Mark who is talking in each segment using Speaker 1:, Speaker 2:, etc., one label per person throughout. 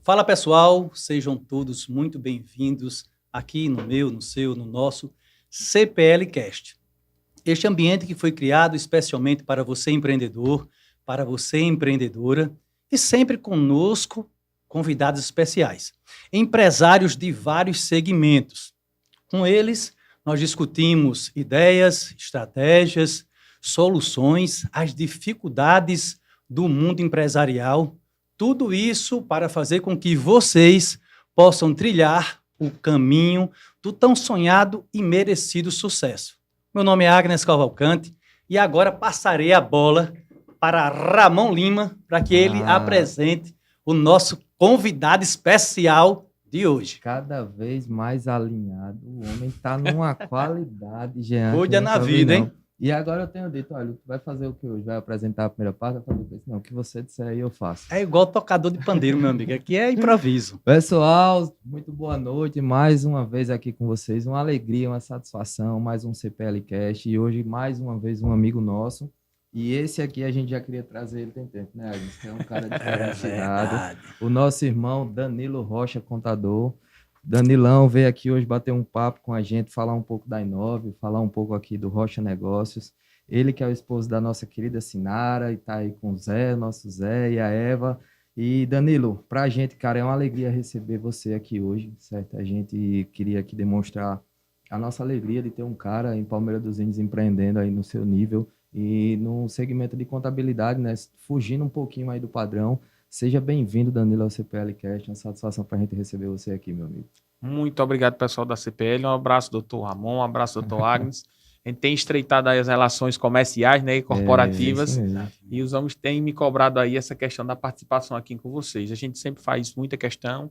Speaker 1: Fala pessoal, sejam todos muito bem-vindos aqui no meu, no seu, no nosso CPL Cast. Este ambiente que foi criado especialmente para você empreendedor, para você empreendedora e sempre conosco convidados especiais, empresários de vários segmentos. Com eles, nós discutimos ideias, estratégias, soluções, as dificuldades do mundo empresarial. Tudo isso para fazer com que vocês possam trilhar o caminho do tão sonhado e merecido sucesso. Meu nome é Agnes Cavalcante e agora passarei a bola para Ramon Lima para que ele apresente o nosso convidado especial de hoje.
Speaker 2: Cada vez mais alinhado, o homem está numa qualidade, Jean.
Speaker 1: Cuida na vida, hein?
Speaker 2: E agora eu tenho dito, olha, tu vai fazer o que hoje? Vai apresentar a primeira parte? Vai fazer o que? Não, o que você disser aí eu faço.
Speaker 1: É igual tocador de pandeiro, meu amigo. Aqui é improviso.
Speaker 2: Pessoal, muito boa noite. Mais uma vez aqui com vocês. Uma alegria, uma satisfação. Mais um CPL Cast. E hoje, mais uma vez, um amigo nosso. E esse aqui a gente já queria trazer ele tem tempo, né, Agnes? É um cara diferenciado. O nosso irmão Danilo Rocha, contador. Danilão veio aqui hoje bater um papo com a gente, falar um pouco da Inove, falar um pouco aqui do Rocha Negócios. Ele que é o esposo da nossa querida Sinara e tá aí com o Zé, nosso Zé e a Eva. E Danilo, pra gente, cara, é uma alegria receber você aqui hoje, certo? A gente queria aqui demonstrar a nossa alegria de ter um cara em Palmeira dos Índios empreendendo aí no seu nível e no segmento de contabilidade, né? Fugindo um pouquinho aí do padrão. Seja bem-vindo, Danilo, ao CPL Cast. É uma satisfação para a gente receber você aqui, meu amigo.
Speaker 3: Muito obrigado, pessoal da CPL. Um abraço, doutor Ramon. Um abraço, doutor Agnes. A gente tem estreitado aí as relações comerciais, né, e corporativas. E os homens têm me cobrado aí essa questão da participação aqui com vocês. A gente sempre faz muita questão,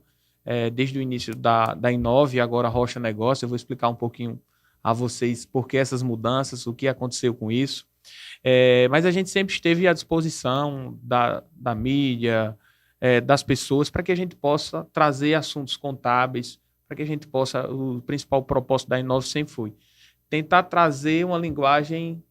Speaker 3: desde o início da Inove, agora Rocha Negócio. Eu vou explicar um pouquinho a vocês por que essas mudanças, o que aconteceu com isso. Mas a gente sempre esteve à disposição da mídia, das pessoas, para que a gente possa trazer assuntos contábeis, para que a gente possa, o principal propósito da Inove sempre foi tentar trazer uma linguagem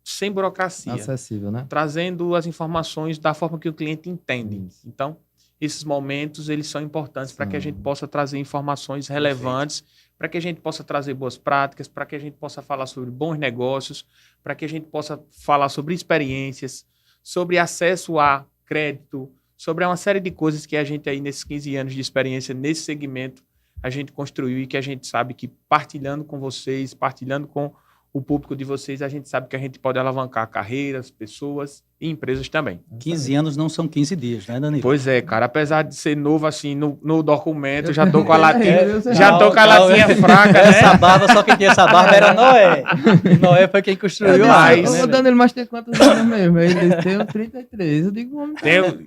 Speaker 3: sem burocracia.
Speaker 2: Acessível, né?
Speaker 3: Trazendo as informações da forma que o cliente entende. Isso. Então, esses momentos, eles são importantes para que a gente possa trazer informações relevantes, para que a gente possa trazer boas práticas, para que a gente possa falar sobre bons negócios, para que a gente possa falar sobre experiências, sobre acesso a crédito, sobre uma série de coisas que a gente aí, nesses 15 anos de experiência, nesse segmento, a gente construiu e que a gente sabe que partilhando com vocês, partilhando com o público de vocês, a gente sabe que a gente pode alavancar carreiras, pessoas e empresas também.
Speaker 1: 15 anos não são 15 dias, né, Danilo?
Speaker 3: Pois é, cara. Apesar de ser novo assim no documento, já tô com a latinha, fraca, né?
Speaker 1: Essa barba, só quem tinha essa barba era Noé. Noé foi quem construiu a árvore, né,
Speaker 2: Danilo, mas tem quantos anos mesmo? Ele tem uns 33. Eu digo, homem,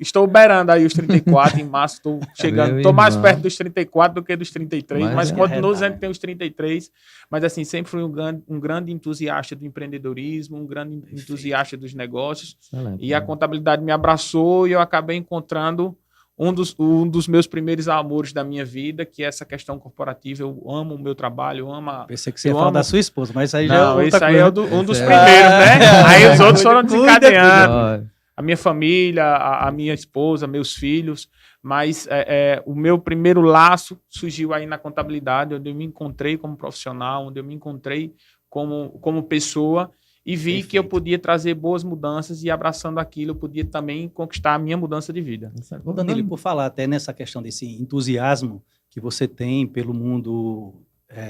Speaker 3: estou beirando aí os 34 em março, estou chegando. Estou mais perto dos 34 do que dos 33, mas continuo dizendo que tem os 33. Mas assim, sempre fui um grande entusiasta do empreendedorismo, um grande entusiasta dos negócios. Excelente, e a contabilidade me abraçou e eu acabei encontrando um dos meus primeiros amores da minha vida, que é essa questão corporativa. Eu amo o meu trabalho, eu amo a...
Speaker 1: Pensei que você ia falar da sua esposa, mas isso aí
Speaker 3: não,
Speaker 1: já é
Speaker 3: esse aí
Speaker 1: coisa.
Speaker 3: É um dos primeiros, né? Aí os outros foram desencadeando. A minha família, a minha esposa, meus filhos, mas o meu primeiro laço surgiu aí na contabilidade, onde eu me encontrei como profissional, onde eu me encontrei como pessoa e vi que eu podia trazer boas mudanças e abraçando aquilo eu podia também conquistar a minha mudança de vida.
Speaker 1: Danilo, por falar até nessa questão desse entusiasmo que você tem pelo mundo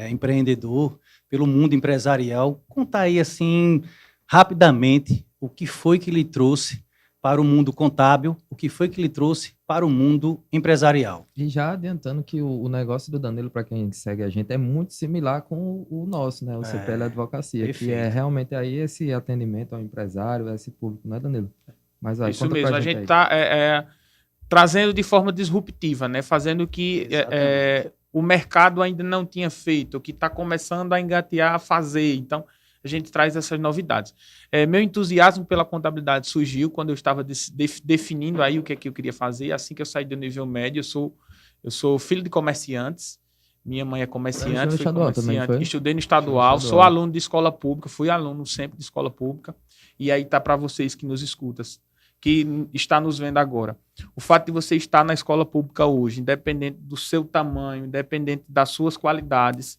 Speaker 1: empreendedor, pelo mundo empresarial, conta aí assim rapidamente o que foi que lhe trouxe para o mundo contábil, o que foi que lhe trouxe para o mundo empresarial.
Speaker 2: E já adiantando que o negócio do Danilo, para quem segue a gente, é muito similar com o nosso, né? O CPL Advocacia,
Speaker 1: perfeito.
Speaker 2: Que é realmente aí esse atendimento ao empresário, a esse público, não é, Danilo? Mas aí,
Speaker 3: isso mesmo, a gente está trazendo de forma disruptiva, né? Fazendo o que o mercado ainda não tinha feito, o que está começando a engatear a fazer. Então, a gente traz essas novidades. Meu entusiasmo pela contabilidade surgiu quando eu estava definindo aí o que é que eu queria fazer. Assim que eu saí do nível médio, eu sou filho de comerciantes. Minha mãe é comerciante, estudei no estadual, sou aluno de escola pública, fui aluno sempre de escola pública. E aí tá para vocês que nos escutam. que está nos vendo agora. O fato de você estar na escola pública hoje, independente do seu tamanho, independente das suas qualidades,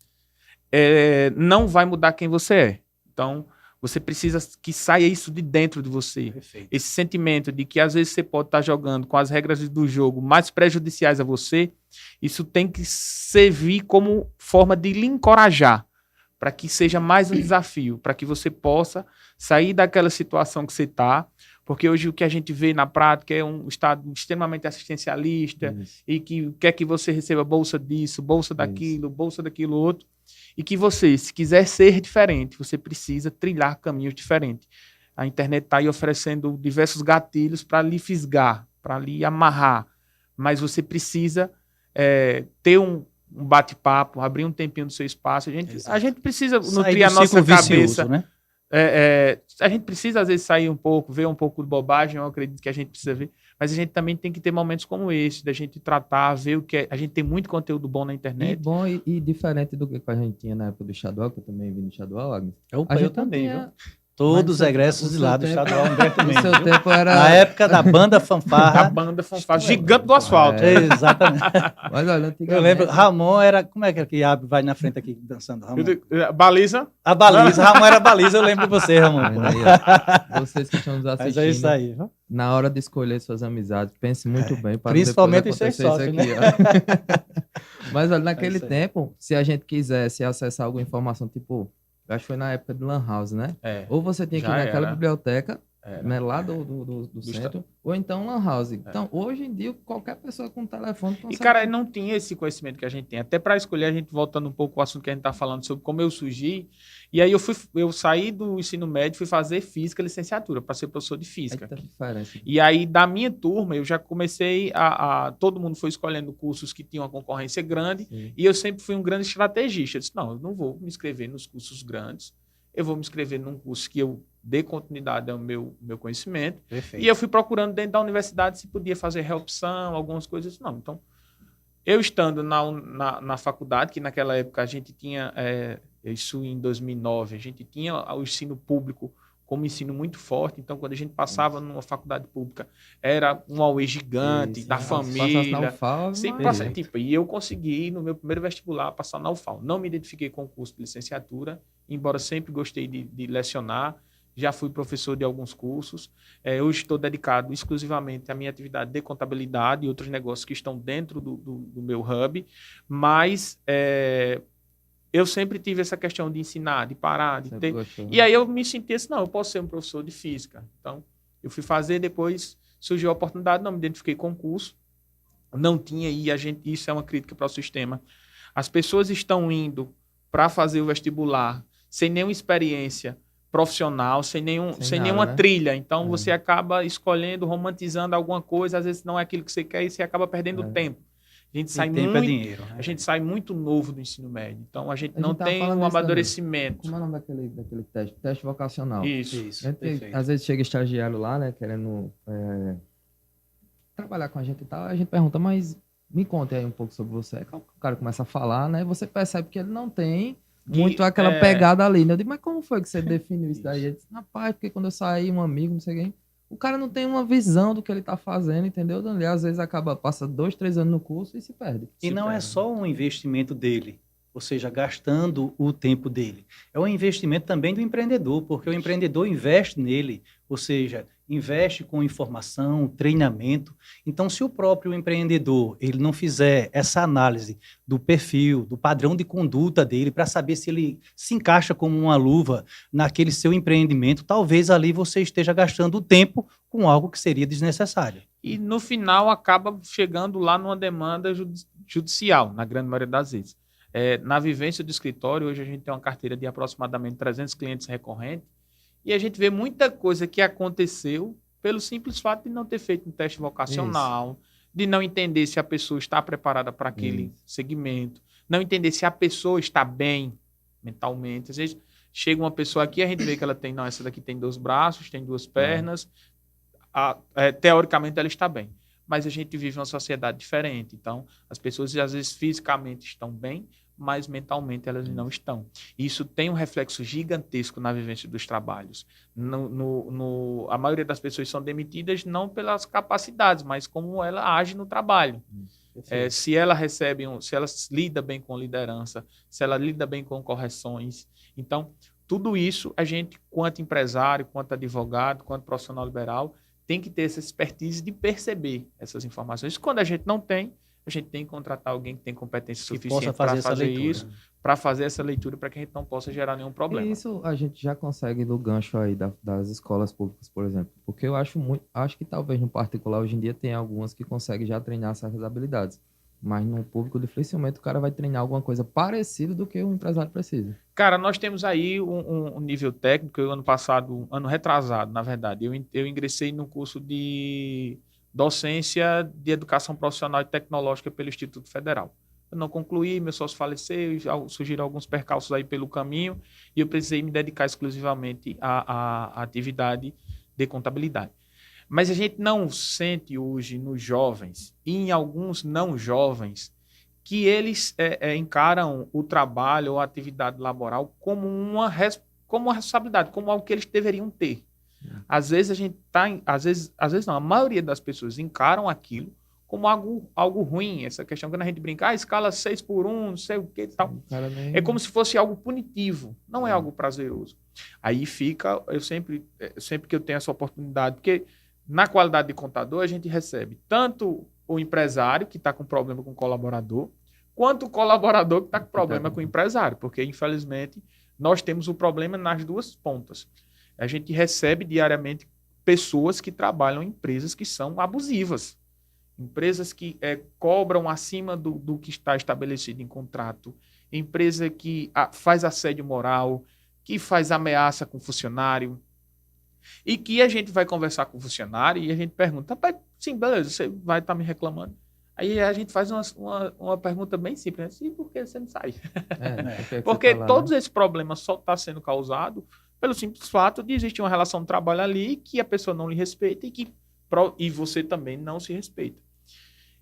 Speaker 3: não vai mudar quem você é. Então, você precisa que saia isso de dentro de você.
Speaker 1: Perfeito.
Speaker 3: Esse sentimento de que às vezes você pode estar jogando com as regras do jogo mais prejudiciais a você, isso tem que servir como forma de lhe encorajar, para que seja mais um desafio, para que você possa sair daquela situação que você está, porque hoje o que a gente vê na prática é um Estado extremamente assistencialista, e que quer que você receba bolsa disso, bolsa daquilo, bolsa daquilo outro, e que você, se quiser ser diferente, você precisa trilhar caminhos diferentes. A internet está aí oferecendo diversos gatilhos para lhe fisgar, para lhe amarrar, mas você precisa ter um bate-papo, abrir um tempinho do seu espaço. A gente precisa nutrir a nossa cabeça.
Speaker 1: Vicioso, né?
Speaker 3: A gente precisa, às vezes, sair um pouco, ver um pouco de bobagem, eu acredito que a gente precisa ver, mas a gente também tem que ter momentos como esse, da gente tratar, ver o que é. A gente tem muito conteúdo bom na internet.
Speaker 2: E bom e diferente do que a gente tinha na época do estadual, que eu também vim no estadual, Agnes.
Speaker 1: Eu também, viu? Todos egressos de lá do estadual Humberto Mendes.
Speaker 2: No seu tempo era...
Speaker 1: Na época da banda fanfarra.
Speaker 3: Da banda fanfarra, gigante do asfalto.
Speaker 1: Exatamente.
Speaker 2: Mas olha,
Speaker 1: eu lembro, Ramon era... Como é que era que vai na frente aqui dançando? Ramon?
Speaker 3: Baliza?
Speaker 1: A baliza. Ramon era baliza, eu lembro de você, Ramon.
Speaker 2: Aí, vocês que estão nos assistindo,
Speaker 1: mas é isso aí, viu?
Speaker 2: Na hora de escolher suas amizades, pense muito bem. Para
Speaker 1: principalmente em ser sócio, né?
Speaker 2: Mas olha, naquele tempo, se a gente quisesse acessar alguma informação, tipo... Eu acho que foi na época do Lan House, né? Ou você tinha que ir naquela biblioteca, né, lá do centro, ou então Lan House. Então, hoje em dia, qualquer pessoa com telefone consegue...
Speaker 3: E, cara, não tinha esse conhecimento que a gente tem. Até para escolher, a gente voltando um pouco ao assunto que a gente está falando sobre como eu surgi. E aí eu saí do ensino médio, fui fazer física, licenciatura, para ser professor de física. E aí, da minha turma, eu já comecei todo mundo foi escolhendo cursos que tinham uma concorrência grande. Sim. E eu sempre fui um grande estrategista. Eu disse, não, eu não vou me inscrever nos cursos grandes. Eu vou me inscrever num curso que eu dê continuidade ao meu conhecimento. Perfeito. E eu fui procurando dentro da universidade se podia fazer reopção, algumas coisas. Não, então, eu estando na faculdade, que naquela época a gente tinha, isso em 2009, a gente tinha o ensino público como ensino muito forte. Então, quando a gente passava numa faculdade pública, era um auê gigante da família. Na UFAL, e eu consegui, no meu primeiro vestibular, passar na UFAL. Não me identifiquei com o curso de licenciatura, embora sempre gostei de lecionar. Já fui professor de alguns cursos. Hoje estou dedicado exclusivamente à minha atividade de contabilidade e outros negócios que estão dentro do meu hub. Mas eu sempre tive essa questão de ensinar, de parar, de ter... E aí eu me senti assim, não, eu posso ser um professor de física. Então, eu fui fazer, depois surgiu a oportunidade, não me identifiquei com o curso. Não tinha, isso é uma crítica para o sistema. As pessoas estão indo para fazer o vestibular sem nenhuma experiência profissional, sem nenhuma trilha. Então, você acaba escolhendo, romantizando alguma coisa, às vezes não é aquilo que você quer e você acaba perdendo tempo. A gente sai muito, dinheiro, né? A gente sai muito novo do ensino médio. Então, a gente não tem um amadurecimento.
Speaker 2: Como é o nome daquele teste? Teste vocacional.
Speaker 3: Isso.
Speaker 2: Às vezes chega estagiário lá, né, querendo trabalhar com a gente e tal, a gente pergunta, mas me conte aí um pouco sobre você. O cara começa a falar, né, você percebe que ele não tem muito aquela pegada ali, né? Eu digo, mas como foi que você definiu isso daí? Ele disse, rapaz, porque quando eu saí, um amigo, não sei quem... O cara não tem uma visão do que ele está fazendo, entendeu, Daniel? Às vezes passa 2, 3 anos no curso e se perde.
Speaker 1: E não é só um investimento dele, ou seja, gastando o tempo dele. É um investimento também do empreendedor, porque o empreendedor investe nele, ou seja, investe com informação, treinamento. Então, se o próprio empreendedor ele não fizer essa análise do perfil, do padrão de conduta dele, para saber se ele se encaixa como uma luva naquele seu empreendimento, talvez ali você esteja gastando o tempo com algo que seria desnecessário.
Speaker 3: E, no final, acaba chegando lá numa demanda judicial, na grande maioria das vezes. Na vivência do escritório, hoje a gente tem uma carteira de aproximadamente 300 clientes recorrentes, e a gente vê muita coisa que aconteceu pelo simples fato de não ter feito um teste vocacional, de não entender se a pessoa está preparada para aquele segmento, não entender se a pessoa está bem mentalmente. Às vezes chega uma pessoa aqui, a gente vê que ela tem, não, essa daqui tem 2 braços, tem 2 pernas, teoricamente ela está bem. Mas a gente vive uma sociedade diferente, então as pessoas às vezes fisicamente estão bem, mas mentalmente elas não estão. Isso tem um reflexo gigantesco na vivência dos trabalhos. A maioria das pessoas são demitidas não pelas capacidades, mas como ela age no trabalho. Se ela se ela lida bem com liderança, se ela lida bem com correções. Então, tudo isso a gente, quanto empresário, quanto advogado, quanto profissional liberal, tem que ter essa expertise de perceber essas informações. Quando a gente não tem, a gente tem que contratar alguém que tem competência suficiente para fazer isso, para fazer essa leitura, para que a gente não possa gerar nenhum problema.
Speaker 2: E isso a gente já consegue no gancho aí das escolas públicas, por exemplo. Porque eu acho que talvez no particular hoje em dia tem algumas que conseguem já treinar certas habilidades. Mas no público, dificilmente o cara vai treinar alguma coisa parecida do que um empresário precisa.
Speaker 3: Cara, nós temos aí um nível técnico. Ano retrasado, na verdade, eu ingressei no curso de docência de educação profissional e tecnológica pelo Instituto Federal. Eu não concluí, meu sócio faleceu, surgiram alguns percalços aí pelo caminho e eu precisei me dedicar exclusivamente à atividade de contabilidade. Mas a gente não sente hoje nos jovens, e em alguns não jovens, que eles encaram o trabalho ou a atividade laboral como uma responsabilidade, como algo que eles deveriam ter. Às vezes a gente às vezes não, a maioria das pessoas encaram aquilo como algo ruim, essa questão quando a gente brinca, escala 6x1, não sei o que e tal. É como se fosse algo punitivo, não é algo prazeroso. Aí fica, eu sempre que eu tenho essa oportunidade, porque na qualidade de contador, a gente recebe tanto o empresário que está com problema com o colaborador, quanto o colaborador que está com problema com o empresário, porque, infelizmente, nós temos o problema nas duas pontas. A gente recebe diariamente pessoas que trabalham em empresas que são abusivas, empresas que cobram acima do que está estabelecido em contrato, empresa que faz assédio moral, que faz ameaça com funcionário, e que a gente vai conversar com o funcionário e a gente pergunta, sim, beleza, você vai estar me reclamando. Aí a gente faz uma pergunta bem simples, e por que você não sai? Porque todos esses problemas só estão sendo causados pelo simples fato de existir uma relação de trabalho ali que a pessoa não lhe respeita e você também não se respeita.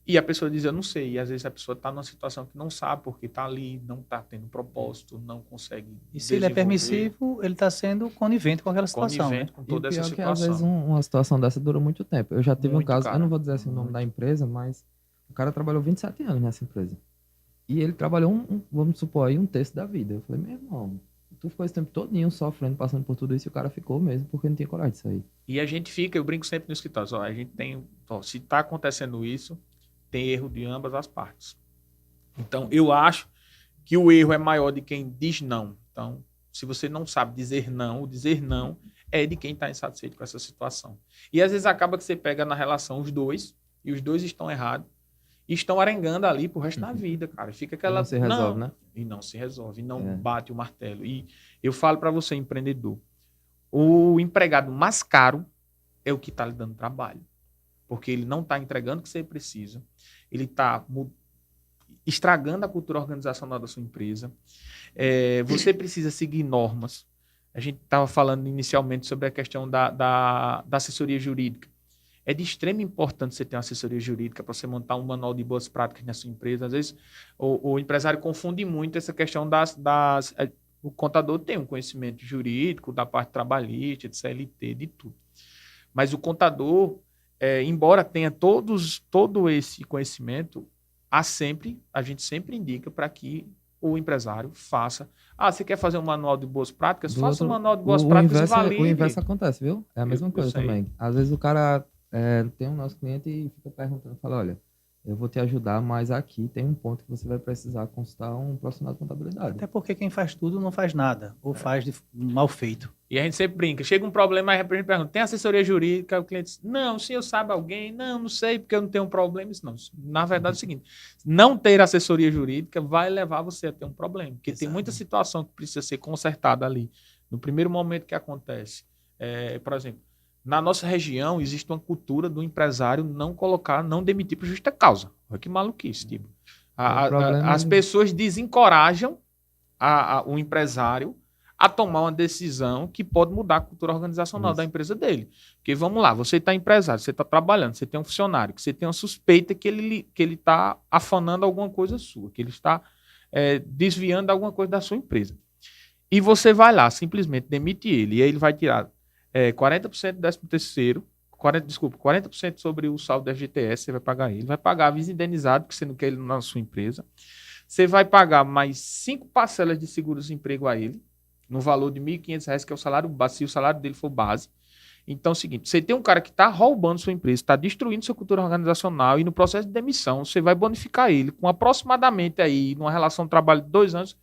Speaker 3: E a pessoa diz, eu não sei. E às vezes a pessoa está numa situação que não sabe porque está ali, não está tendo propósito, não consegue.
Speaker 1: E se ele é permissivo, ele está sendo conivente com aquela situação.
Speaker 3: Conivente com toda essa situação.
Speaker 2: Às vezes uma situação dessa dura muito tempo. Eu já tive um caso, eu não vou dizer assim o nome da empresa, mas o cara trabalhou 27 anos nessa empresa. E ele trabalhou, vamos supor, aí um terço da vida. Eu falei, meu irmão, tu ficou esse tempo todinho sofrendo, passando por tudo isso, e o cara ficou mesmo porque não tinha coragem de sair.
Speaker 3: E a gente fica, eu brinco sempre no escritório, a gente tem, se está acontecendo isso, tem erro de ambas as partes. Então, eu acho que o erro é maior de quem diz não. Então, se você não sabe dizer não, o dizer não é de quem está insatisfeito com essa situação. E às vezes acaba que você pega na relação os dois, e os dois estão errados, e estão arengando ali pro resto da vida, cara. Fica aquela...
Speaker 2: E não se resolve, né?
Speaker 3: E não se resolve, não bate o martelo. E eu falo para você, empreendedor, o empregado mais caro é o que está lhe dando trabalho. Porque ele não está entregando o que você precisa, ele está estragando a cultura organizacional da sua empresa. Você precisa seguir normas. A gente estava falando inicialmente sobre a questão da assessoria jurídica. É de extrema importância você ter uma assessoria jurídica para você montar um manual de boas práticas na sua empresa. Às vezes, o empresário confunde muito essa questão o contador tem um conhecimento jurídico da parte trabalhista, de CLT, de tudo. Mas o contador... embora tenha todo esse conhecimento, a gente sempre indica para que o empresário faça. Você quer fazer um manual de boas práticas? Faça um manual de boas práticas e valide.
Speaker 2: O inverso acontece, viu? É a mesma coisa também. Às vezes o cara tem um nosso cliente e fica perguntando, fala, olha, eu vou te ajudar, mas aqui tem um ponto que você vai precisar consultar um profissional de contabilidade.
Speaker 1: Até porque quem faz tudo não faz nada, ou faz de mal feito.
Speaker 3: E a gente sempre brinca. Chega um problema, aí a gente pergunta, tem assessoria jurídica? O cliente diz, não, o senhor sabe alguém? Não sei, porque eu não tenho um problema. Isso não. Na verdade é o seguinte, não ter assessoria jurídica vai levar você a ter um problema. Porque tem muita situação que precisa ser consertada ali. No primeiro momento que acontece. Por exemplo, na nossa região existe uma cultura do empresário não demitir por justa causa. Olha que maluquice, tipo. As pessoas desencorajam o empresário a tomar uma decisão que pode mudar a cultura organizacional da empresa dele. Porque, vamos lá, você está empresário, você está trabalhando, você tem um funcionário, que você tem uma suspeita que ele está afanando alguma coisa sua, que ele está desviando alguma coisa da sua empresa. E você vai lá, simplesmente demite ele, e aí ele vai tirar 40% do 13º, 40% sobre o saldo do FGTS, você vai pagar ele, vai pagar aviso indenizado, que você não quer ele na sua empresa, você vai pagar mais 5 parcelas de seguro-desemprego a ele, no valor de R$ 1.500, que é o salário base, se o salário dele for base. Então é o seguinte, você tem um cara que está roubando sua empresa, está destruindo sua cultura organizacional, e no processo de demissão, você vai bonificar ele com aproximadamente aí, numa relação de trabalho de 2 anos,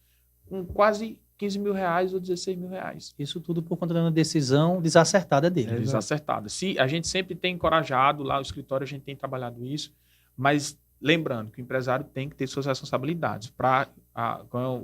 Speaker 3: com quase R$ 15.000 ou R$ 16.000.
Speaker 1: Isso tudo por conta de uma decisão desacertada dele.
Speaker 3: Desacertada. A gente sempre tem encorajado, lá no escritório a gente tem trabalhado isso, mas lembrando que o empresário tem que ter suas responsabilidades.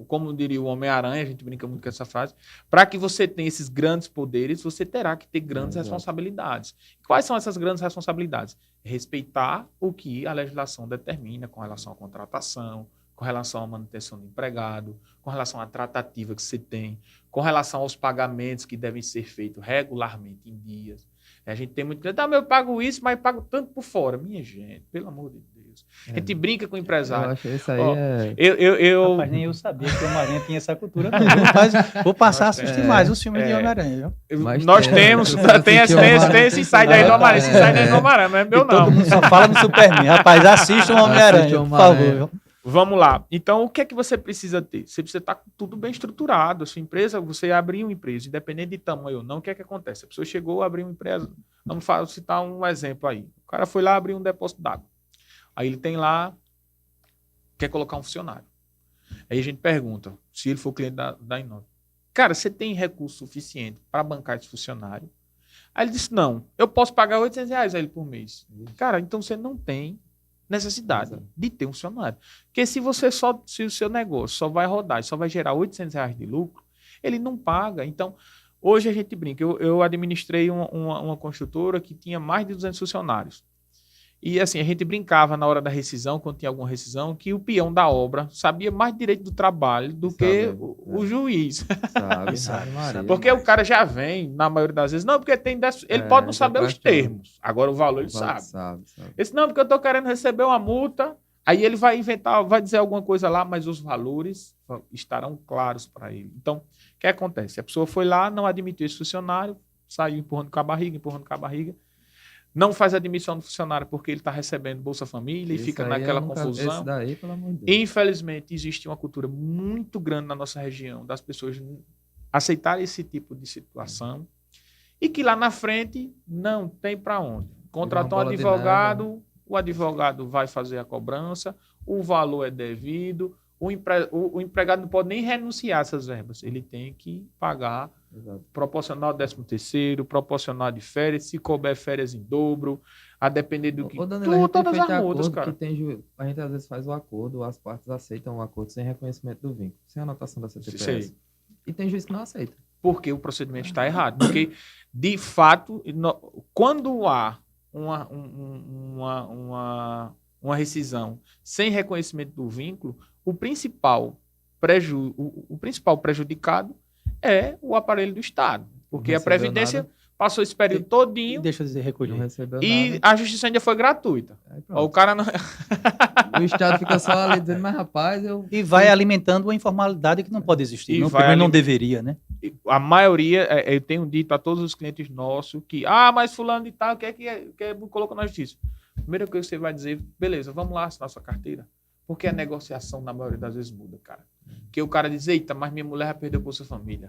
Speaker 3: Como diria o Homem-Aranha, a gente brinca muito com essa frase, para que você tenha esses grandes poderes, você terá que ter grandes responsabilidades. Quais são essas grandes responsabilidades? Respeitar o que a legislação determina com relação à contratação, com relação à manutenção do empregado, com relação à tratativa que você tem, com relação aos pagamentos que devem ser feitos regularmente em dias. A gente tem muito cliente, eu pago isso, mas pago tanto por fora. Minha gente, pelo amor de Deus. A gente brinca com o empresário.
Speaker 2: Eu acho que isso aí
Speaker 1: Rapaz, nem eu sabia que o Homem-Aranha tinha essa cultura. Vou passar a assistir mais os filmes de Homem-Aranha.
Speaker 3: Nós temos, tem esse insight aí do Homem-Aranha. Esse insight aí do Homem-Aranha, não é meu não.
Speaker 1: Todo mundo só fala no Superman. Rapaz, assista o Homem-Aranha, por favor.
Speaker 3: Vamos lá. Então, o que é que você precisa ter? Você precisa estar tudo bem estruturado. A sua empresa, você abrir uma empresa, independente de tamanho ou não, o que é que acontece? A pessoa chegou a abrir uma empresa, vamos citar um exemplo aí. O cara foi lá abrir um depósito d'água. Aí ele tem lá, quer colocar um funcionário. Aí a gente pergunta, se ele for cliente da Inova, cara, você tem recurso suficiente para bancar esse funcionário? Aí ele disse, não, eu posso pagar R$ 800 a ele por mês. Cara, então você não tem necessidade de ter um funcionário. Porque se o seu negócio só vai rodar e só vai gerar R$ 800 de lucro, ele não paga. Então, hoje a gente brinca. Eu administrei uma construtora que tinha mais de 200 funcionários. E assim, a gente brincava na hora da rescisão, quando tinha alguma rescisão, que o peão da obra sabia mais direito do trabalho do que o juiz.
Speaker 2: Sabe.
Speaker 3: Porque o cara já vem, na maioria das vezes, não, porque ele pode não saber os termos. Agora o valor ele sabe. Esse não, porque eu estou querendo receber uma multa, aí ele vai inventar, vai dizer alguma coisa lá, mas os valores estarão claros para ele. Então, o que acontece? A pessoa foi lá, não admitiu esse funcionário, saiu empurrando com a barriga, não faz admissão do funcionário porque ele está recebendo Bolsa Família e fica naquela confusão.
Speaker 2: Daí, pelo amor de Deus.
Speaker 3: Infelizmente, existe uma cultura muito grande na nossa região das pessoas aceitarem esse tipo de situação e que lá na frente não tem para onde. Contratou um advogado, o advogado vai fazer a cobrança, o valor é devido, o empregado não pode nem renunciar a essas verbas, ele tem que pagar. Exato. Proporcional 13º, proporcional de férias, se couber férias em dobro, a depender do que...
Speaker 2: todas as multas, cara. A gente às vezes faz o acordo, as partes aceitam o acordo sem reconhecimento do vínculo, sem anotação da CTPS. E tem juiz que não aceita.
Speaker 3: Porque o procedimento está errado. Porque, de fato, quando há uma rescisão sem reconhecimento do vínculo, o principal prejudicado é o aparelho do Estado. Porque a Previdência passou esse período todinho.
Speaker 1: Deixa eu dizer, recolher.
Speaker 3: E a justiça ainda foi gratuita. O cara não...
Speaker 2: O Estado fica só ali dizendo, mas rapaz,
Speaker 1: E vai alimentando uma informalidade que não pode existir. Não deveria, né?
Speaker 3: A maioria, eu tenho dito a todos os clientes nossos que, mas fulano de tal, que colocou na justiça. Primeira coisa que você vai dizer, beleza, vamos lá assinar sua carteira. Porque a negociação, na maioria das vezes, muda, cara. Porque o cara diz, eita, mas minha mulher já perdeu Bolsa Família.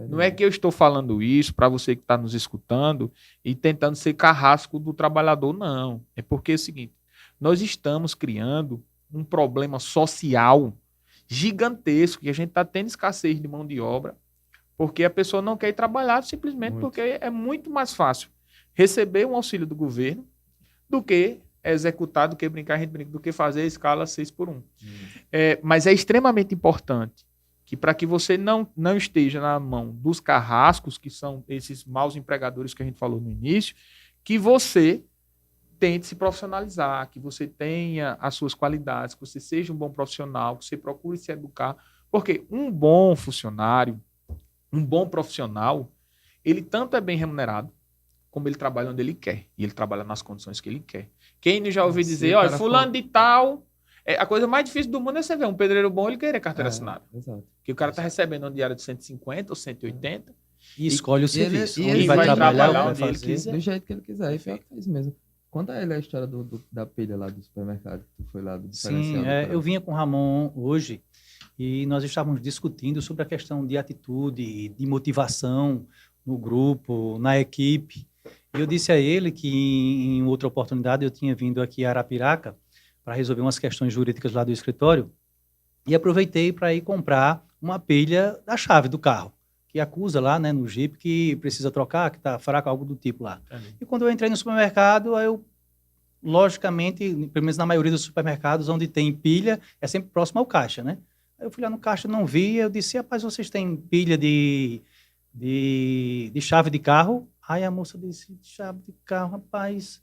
Speaker 3: Não é que eu estou falando isso para você que está nos escutando e tentando ser carrasco do trabalhador, não. É porque é o seguinte, nós estamos criando um problema social gigantesco, que a gente está tendo escassez de mão de obra, porque a pessoa não quer ir trabalhar simplesmente porque é muito mais fácil receber um auxílio do governo do que executar, do que brincar, a gente brinca, do que fazer a escala 6x1. Mas é extremamente importante que para que você não esteja na mão dos carrascos, que são esses maus empregadores que a gente falou no início, que você tente se profissionalizar, que você tenha as suas qualidades, que você seja um bom profissional, que você procure se educar, porque um bom funcionário, um bom profissional, ele tanto é bem remunerado, como ele trabalha onde ele quer. E ele trabalha nas condições que ele quer. Quem já ouviu dizer, olha, fulano de tal A coisa mais difícil do mundo é você ver um pedreiro bom ele querer carteira assinada.
Speaker 2: Exato.
Speaker 3: Que o cara tá recebendo um diário de 150 ou 180
Speaker 1: E escolhe o serviço.
Speaker 2: e
Speaker 1: Onde
Speaker 2: ele
Speaker 1: vai
Speaker 2: vai
Speaker 1: trabalhar,
Speaker 3: trabalhar
Speaker 1: o que vai
Speaker 3: onde ele
Speaker 1: fazer.
Speaker 3: quiser.
Speaker 2: Do jeito que ele quiser. E pior que é isso mesmo. Conta ele a história da pilha lá do supermercado. Tu foi lá do
Speaker 1: Sim,
Speaker 2: diferencial.
Speaker 1: eu vinha com o Ramon hoje e nós estávamos discutindo sobre a questão de atitude, de motivação no grupo, na equipe. E eu disse a ele que em outra oportunidade eu tinha vindo aqui a Arapiraca para resolver umas questões jurídicas lá do escritório e aproveitei para ir comprar uma pilha da chave do carro, que acusa lá, né, no Jeep que precisa trocar, que está fraco, algo do tipo lá. E quando eu entrei no supermercado, eu, logicamente, pelo menos na maioria dos supermercados onde tem pilha, é sempre próximo ao caixa, né? Aí eu fui lá no caixa, não vi, eu disse, rapaz, vocês têm pilha de chave de carro? Aí a moça disse, chave de carro, rapaz.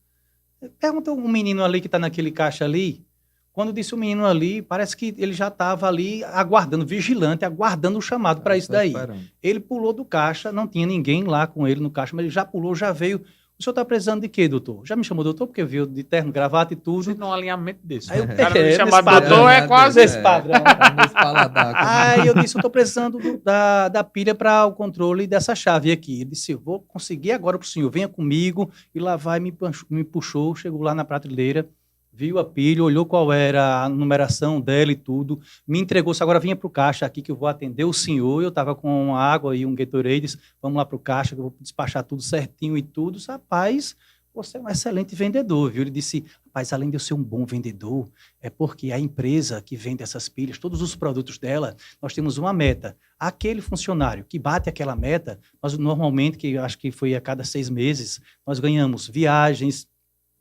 Speaker 1: Pergunta um menino ali que está naquele caixa ali. Quando disse o menino ali, parece que ele já estava ali aguardando, vigilante, aguardando o chamado para isso daí.
Speaker 2: Esperando.
Speaker 1: Ele pulou do caixa, não tinha ninguém lá com ele no caixa, mas ele já pulou, já veio. O senhor está precisando de quê, doutor? Já me chamou doutor, porque viu de terno, gravata e tudo.
Speaker 3: Você num alinhamento desse.
Speaker 1: Aí eu-
Speaker 3: O cara
Speaker 1: é,
Speaker 3: me chamar
Speaker 1: nesse
Speaker 3: doutor é
Speaker 2: padrão,
Speaker 3: quase...
Speaker 1: Esse padrão.
Speaker 2: Tá nesse paladar.
Speaker 1: Aí eu disse, eu estou precisando da pilha para o controle dessa chave aqui. Ele disse, eu vou conseguir agora para o senhor, venha comigo. E lá vai, me puxou, chegou lá na prateleira, viu a pilha, olhou qual era a numeração dela e tudo, me entregou, se agora vinha para o caixa aqui que eu vou atender o senhor. Eu estava com água e um Gatorade, disse, vamos lá para o caixa que eu vou despachar tudo certinho e tudo. Rapaz, você é um excelente vendedor, viu? Ele disse, rapaz, além de eu ser um bom vendedor, é porque a empresa que vende essas pilhas, todos os produtos dela, nós temos uma meta. Aquele funcionário que bate aquela meta, nós normalmente, que eu acho que foi a cada 6 meses, nós ganhamos viagens,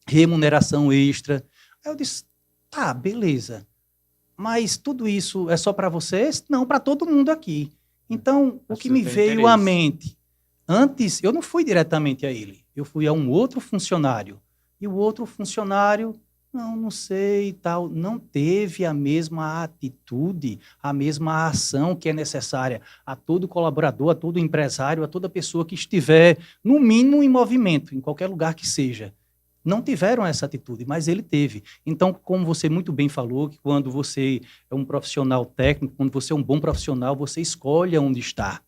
Speaker 1: remuneração extra. Aí eu disse, tá, beleza. Mas tudo isso é só para vocês? Não, para todo mundo aqui. Então, o que
Speaker 3: Você
Speaker 1: me
Speaker 3: tem
Speaker 1: veio
Speaker 3: interesse.
Speaker 1: à mente, antes, eu não fui diretamente a ele, eu fui a um outro funcionário. E o outro funcionário, não sei e tal, não teve a mesma atitude, a mesma ação que é necessária a todo colaborador, a todo empresário, a toda pessoa que estiver, no mínimo, em movimento, em qualquer lugar que seja. Não tiveram essa atitude, mas ele teve. Então, como você muito bem falou, que quando você é um profissional técnico, quando você é um bom profissional, você escolhe onde está.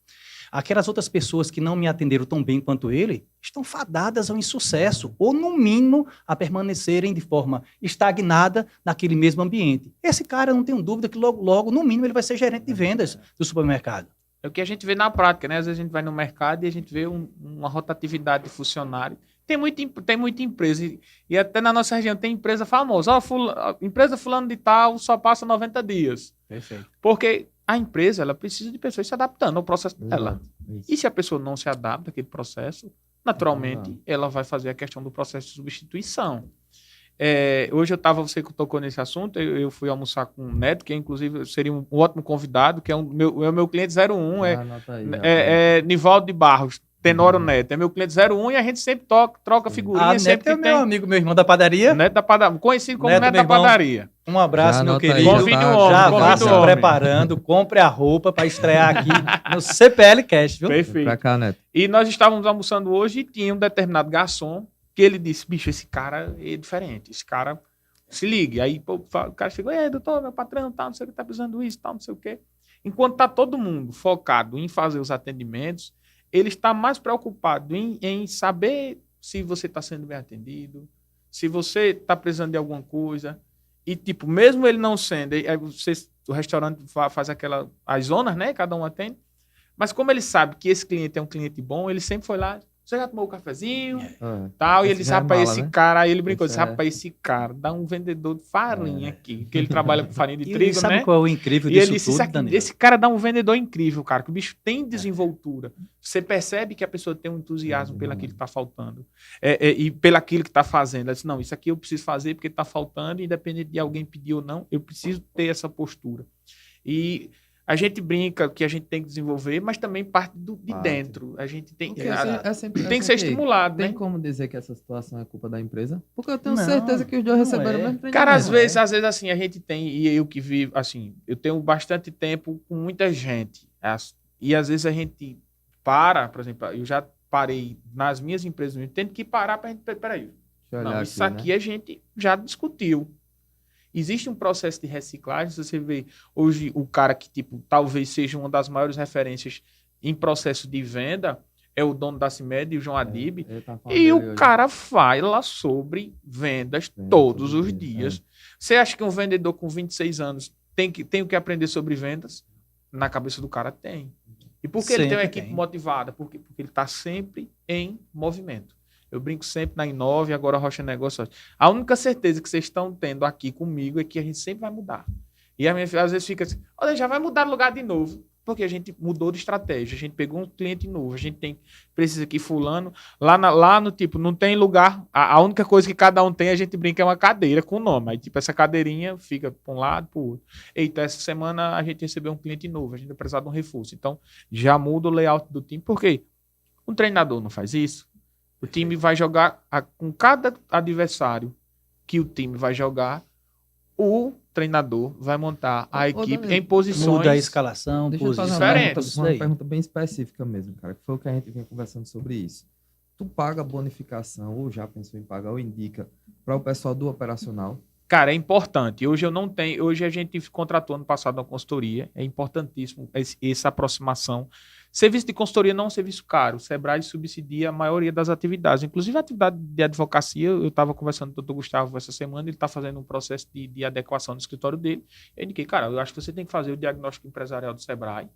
Speaker 1: Aquelas outras pessoas que não me atenderam tão bem quanto ele, estão fadadas ao insucesso, ou no mínimo a permanecerem de forma estagnada naquele mesmo ambiente. Esse cara, não tenho dúvida que logo, no mínimo, ele vai ser gerente de vendas do supermercado.
Speaker 3: É o que a gente vê na prática, né? Às vezes a gente vai no mercado e a gente vê uma rotatividade de funcionário. Tem muita empresa, e até na nossa região tem empresa famosa. A empresa fulano de tal só passa 90 dias.
Speaker 1: Perfeito.
Speaker 3: Porque a empresa ela precisa de pessoas se adaptando ao processo dela.
Speaker 2: Isso.
Speaker 3: E se a pessoa não se adapta àquele processo, naturalmente ela vai fazer a questão do processo de substituição. Hoje você tocou nesse assunto, eu fui almoçar com o Neto, que inclusive seria um ótimo convidado, que é o meu cliente 01,
Speaker 2: Anota aí,
Speaker 3: é Nivaldo de Barros, Tenório Neto. É meu cliente 01 e a gente sempre troca figurinha.
Speaker 1: Neto é o meu amigo, meu irmão da padaria.
Speaker 3: Neto da padaria, conhecido como
Speaker 1: Neto,
Speaker 3: Neto
Speaker 1: meu
Speaker 3: da
Speaker 1: irmão.
Speaker 3: padaria.
Speaker 1: Um abraço,
Speaker 2: Já
Speaker 1: meu
Speaker 2: anota aí,
Speaker 1: querido.
Speaker 3: Convide o homem,
Speaker 1: Já
Speaker 3: convide
Speaker 1: vá
Speaker 3: o
Speaker 1: se
Speaker 3: homem.
Speaker 1: preparando, compre a roupa para estrear aqui no CPL Cast, viu?
Speaker 3: Perfeito.
Speaker 2: Pra cá, Neto.
Speaker 3: E nós estávamos almoçando hoje e tinha um determinado garçom que ele disse, bicho, esse cara é diferente, esse cara se ligue. Aí pô, o cara chegou, doutor, meu patrão, tal, não sei o que, tá precisando isso, tal, não sei o quê. Enquanto tá todo mundo focado em fazer os atendimentos, ele está mais preocupado em saber se você está sendo bem atendido, se você está precisando de alguma coisa. E, tipo, mesmo ele não sendo, o restaurante faz as zonas, né? Cada um atende. Mas como ele sabe que esse cliente é um cliente bom, ele sempre foi lá, você já tomou o cafezinho, tal, e ele disse, rapaz, esse cara, aí ele brincou, disse, rapaz, esse cara dá um vendedor de farinha aqui, que ele trabalha com farinha de
Speaker 1: E
Speaker 3: trigo,
Speaker 1: sabe
Speaker 3: né?
Speaker 1: qual é o incrível
Speaker 3: E
Speaker 1: disso
Speaker 3: ele disse,
Speaker 1: tudo, Danilo?
Speaker 3: esse cara dá um vendedor incrível, cara, que o bicho tem desenvoltura. Você percebe que a pessoa tem um entusiasmo pelaquilo que está faltando. E pelaquilo que está fazendo. Ela disse, não, isso aqui eu preciso fazer porque está faltando, independente de alguém pedir ou não, eu preciso ter essa postura. E a gente brinca que a gente tem que desenvolver, mas também parte de dentro. A gente tem que, tem que ser estimulado,
Speaker 2: Tem
Speaker 3: né?
Speaker 2: como dizer que essa situação é culpa da empresa? Porque eu tenho
Speaker 1: Não,
Speaker 2: certeza que os dois receberam
Speaker 1: é.
Speaker 2: o mesmo treinamento.
Speaker 3: Cara, às vezes assim, a gente tem, e eu que vivo, assim, eu tenho bastante tempo com muita gente. E às vezes a gente por exemplo, eu já parei nas minhas empresas, eu tenho que parar para a gente, peraí,
Speaker 2: Deixa eu olhar
Speaker 3: não, isso aqui
Speaker 2: né?
Speaker 3: a gente já discutiu. existe um processo de reciclagem. Se você vê hoje o cara que, tipo, talvez seja uma das maiores referências em processo de venda, é o dono da CIMED, o João Adib, e o cara fala sobre vendas todos os dias. Você acha que um vendedor com 26 anos tem o que aprender sobre vendas? Na cabeça do cara tem. E por que ele tem uma equipe motivada? Porque ele está sempre em movimento. Eu brinco sempre na Inove, agora a Rocha Negócios. A única certeza que vocês estão tendo aqui comigo é que a gente sempre vai mudar. E a minha filha às vezes fica assim, olha, já vai mudar de lugar de novo. Porque a gente mudou de estratégia, a gente pegou um cliente novo, a gente precisa que fulano, lá no tipo, não tem lugar, a única coisa que cada um tem, a gente brinca, é uma cadeira com o nome. Aí tipo, essa cadeirinha fica para um lado, para o outro. Eita, essa semana a gente recebeu um cliente novo, a gente vai precisar de um reforço. Então, já muda o layout do time. Por quê? Um treinador não faz isso. O time vai jogar com cada adversário que o time vai jogar, o treinador vai montar a equipe em posições...
Speaker 1: Muda a escalação,
Speaker 2: Deixa eu fazer uma pergunta bem específica mesmo, cara, que foi o que a gente vinha conversando sobre isso. Tu paga bonificação, ou já pensou em pagar, ou indica para o pessoal do operacional?
Speaker 3: Cara, é importante. Hoje eu não tenho... Hoje a gente contratou ano passado uma consultoria. É importantíssimo essa aproximação. Serviço de consultoria não é um serviço caro. O Sebrae subsidia a maioria das atividades. Inclusive a atividade de advocacia. Eu estava conversando com o doutor Gustavo essa semana. Ele está fazendo um processo de adequação do escritório dele. Eu indiquei, cara, eu acho que você tem que fazer o diagnóstico empresarial do Sebrae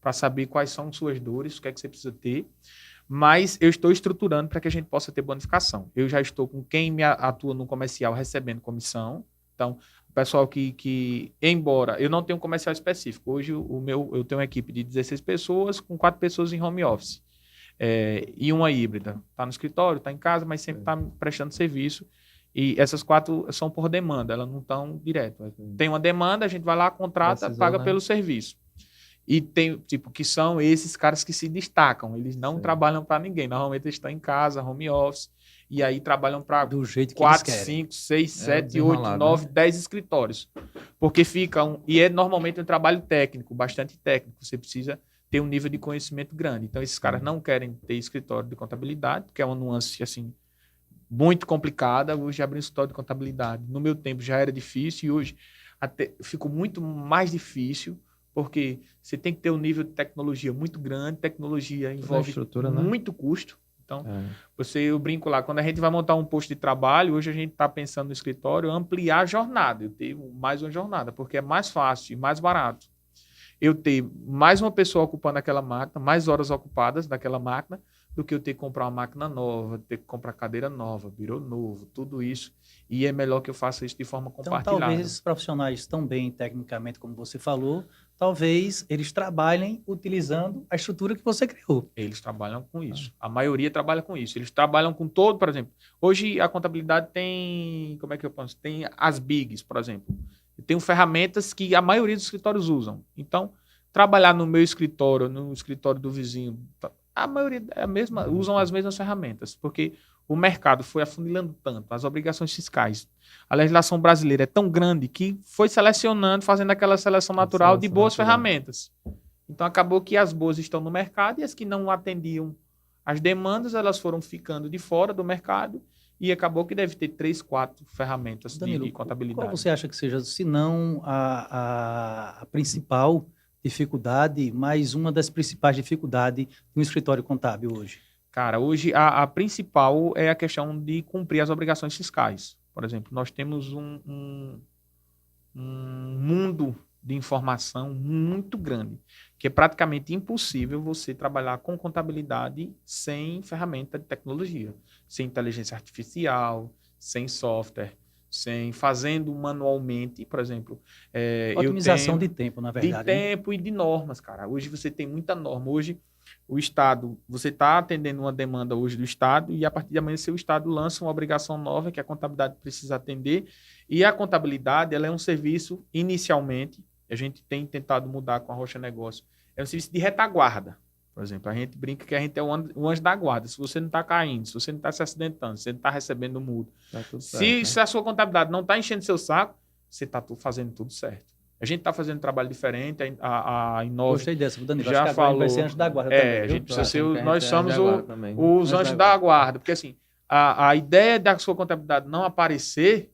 Speaker 3: para saber quais são suas dores, o que é que você precisa ter. Mas eu estou estruturando para que a gente possa ter bonificação. Eu já estou com quem me atua no comercial recebendo comissão. Então, o pessoal embora eu não tenho um comercial específico, hoje eu tenho uma equipe de 16 pessoas, com 4 pessoas em home office. E uma híbrida. Está no escritório, está em casa, mas sempre está prestando serviço. E essas 4 são por demanda, elas não estão direto. Tem uma demanda, a gente vai lá, contrata, paga pelo serviço. E tem, tipo, que são esses caras que se destacam. Eles não trabalham para ninguém. Normalmente eles estão em casa, home office. E aí trabalham para 4, 5, 6, 7, 8, 9, 10 escritórios. Porque fica e é normalmente um trabalho técnico, bastante técnico. Você precisa ter um nível de conhecimento grande. Então, esses caras não querem ter escritório de contabilidade, que é uma nuance, assim, muito complicada. Hoje, abrir um escritório de contabilidade, no meu tempo, já era difícil. E hoje, até ficou muito mais difícil, porque você tem que ter um nível de tecnologia muito grande. Tecnologia envolve muito custo. Então, eu brinco lá, quando a gente vai montar um posto de trabalho, hoje a gente está pensando no escritório, ampliar a jornada. Eu tenho mais uma jornada, porque é mais fácil e mais barato eu ter mais uma pessoa ocupando aquela máquina, mais horas ocupadas daquela máquina, do que eu ter que comprar uma máquina nova, ter que comprar cadeira nova, birô novo, tudo isso. E é melhor que eu faça isso de forma compartilhada.
Speaker 1: Então, talvez esses profissionais tão bem tecnicamente como você falou, talvez eles trabalhem utilizando a estrutura que você criou.
Speaker 3: Eles trabalham com isso. A maioria trabalha com isso. Eles trabalham com todo, por exemplo. Hoje a contabilidade tem, como é que eu posso? Tem as bigs, por exemplo. Tem ferramentas que a maioria dos escritórios usam. Então, trabalhar no meu escritório, no escritório do vizinho, a maioria é a mesma, usam as mesmas ferramentas, porque o mercado foi afunilando tanto, as obrigações fiscais. A legislação brasileira é tão grande que foi selecionando, fazendo aquela seleção natural de boas ferramentas. Então, acabou que as boas estão no mercado e as que não atendiam as demandas, elas foram ficando de fora do mercado e acabou que deve ter 3, 4 ferramentas, Danilo, de contabilidade.
Speaker 1: Qual você acha que seja, se não a principal dificuldade, mais uma das principais dificuldades de um escritório contábil hoje?
Speaker 3: Cara, hoje a principal é a questão de cumprir as obrigações fiscais. Por exemplo, nós temos um mundo de informação muito grande, que é praticamente impossível você trabalhar com contabilidade sem ferramenta de tecnologia, sem inteligência artificial, sem software, fazendo manualmente, por exemplo.
Speaker 1: Otimização de tempo, na verdade.
Speaker 3: De tempo e de normas, cara. Hoje você tem muita norma. Hoje o Estado, você está atendendo uma demanda hoje do Estado e a partir de amanhã o Estado lança uma obrigação nova que a contabilidade precisa atender. E a contabilidade, ela é um serviço, inicialmente, a gente tem tentado mudar com a Rocha Negócio, é um serviço de retaguarda. Por exemplo, a gente brinca que a gente é o anjo da guarda. Se você não está caindo, se você não está se acidentando, se você não está recebendo multa, se a sua contabilidade não está enchendo seu saco, você está fazendo tudo certo. A gente está fazendo um trabalho diferente. A Inove
Speaker 1: Gostei dessa, Danilo.
Speaker 3: Já falou.
Speaker 1: Vai ser anjo da guarda também.
Speaker 3: A gente precisa ser, nós somos os anjos da guarda. Porque assim, a ideia da sua contabilidade não aparecer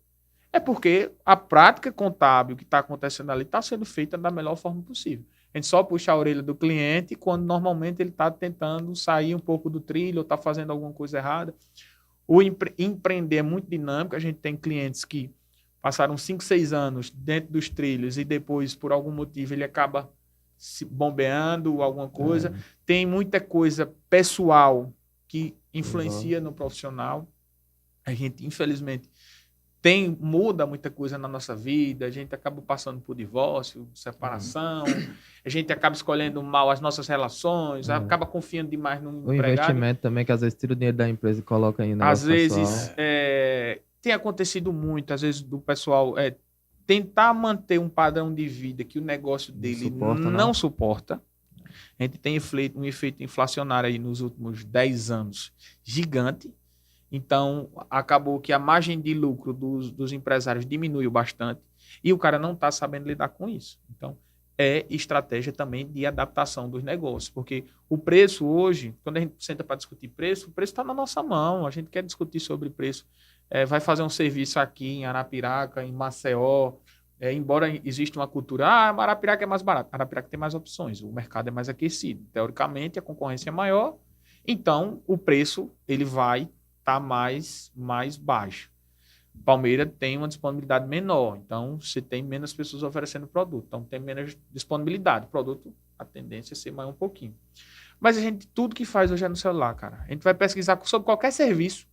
Speaker 3: É porque a prática contábil que está acontecendo ali está sendo feita da melhor forma possível. A gente só puxa a orelha do cliente quando normalmente ele está tentando sair um pouco do trilho ou está fazendo alguma coisa errada. O empreender é muito dinâmico. A gente tem clientes que passaram 5, 6 anos dentro dos trilhos e depois, por algum motivo, ele acaba se bombeando alguma coisa. Tem muita coisa pessoal que influencia no profissional. A gente, infelizmente, muda muita coisa na nossa vida, a gente acaba passando por divórcio, separação, a gente acaba escolhendo mal as nossas relações, acaba confiando demais no
Speaker 2: o
Speaker 3: empregado.
Speaker 2: Investimento também, que às vezes tira o dinheiro da empresa e coloca aí no
Speaker 3: Às vezes, tem acontecido muito, às vezes, do pessoal tentar manter um padrão de vida que o negócio dele não suporta. A gente tem um efeito inflacionário aí nos últimos 10 anos gigante. Então, acabou que a margem de lucro dos empresários diminuiu bastante e o cara não está sabendo lidar com isso. Então, é estratégia também de adaptação dos negócios, porque o preço hoje, quando a gente senta para discutir preço, o preço está na nossa mão, a gente quer discutir sobre preço. Vai fazer um serviço aqui em Arapiraca, em Maceió, embora exista uma cultura, Arapiraca é mais barato, Arapiraca tem mais opções, o mercado é mais aquecido. Teoricamente, a concorrência é maior, então o preço ele vai estar mais baixo. Palmeira tem uma disponibilidade menor, então você tem menos pessoas oferecendo produto, então tem menos disponibilidade. O produto, a tendência é ser maior um pouquinho. Mas tudo que faz hoje é no celular, cara. A gente vai pesquisar sobre qualquer serviço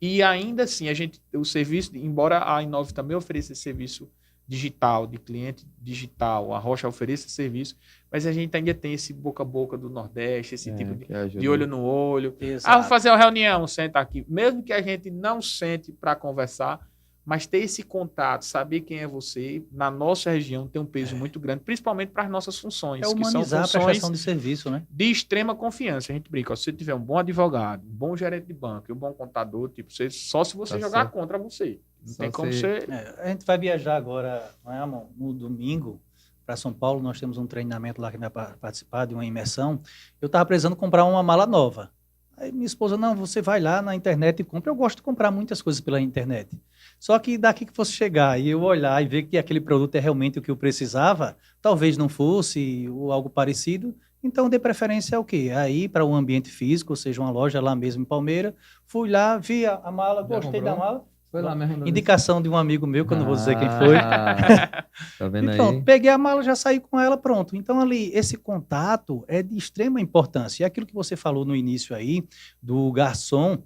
Speaker 3: e ainda assim, o serviço, embora a Inove também ofereça esse serviço digital, de cliente digital, a Rocha oferece esse serviço, mas a gente ainda tem esse boca a boca do Nordeste, esse tipo de olho no olho. Vamos fazer uma reunião, senta aqui. Mesmo que a gente não sente para conversar, mas ter esse contato, saber quem é você, na nossa região tem um peso muito grande, principalmente para as nossas funções.
Speaker 1: Humanizar
Speaker 3: que são funções
Speaker 1: a prestação de serviço, né?
Speaker 3: De extrema confiança. A gente brinca, se você tiver um bom advogado, um bom gerente de banco e um bom contador, só se você jogar contra você. Não tem como ser...
Speaker 1: A gente vai viajar agora, não é, Amon? No domingo, para São Paulo. Nós temos um treinamento lá que vai participar de uma imersão. Eu estava precisando comprar uma mala nova. Aí minha esposa, não, você vai lá na internet e compra. Eu gosto de comprar muitas coisas pela internet. Só que daqui que fosse chegar e eu olhar e ver que aquele produto é realmente o que eu precisava, talvez não fosse ou algo parecido, então dê preferência ao quê? Aí para um ambiente físico, ou seja, uma loja lá mesmo em Palmeira, fui lá, vi a mala, gostei da mala.
Speaker 2: Foi lá mesmo.
Speaker 1: Indicação de um amigo meu, que eu não vou dizer quem foi.
Speaker 2: Tá vendo
Speaker 1: e pronto,
Speaker 2: aí?
Speaker 1: peguei a mala, já saí com ela, pronto. Então, ali, esse contato é de extrema importância. E aquilo que você falou no início aí, do garçom,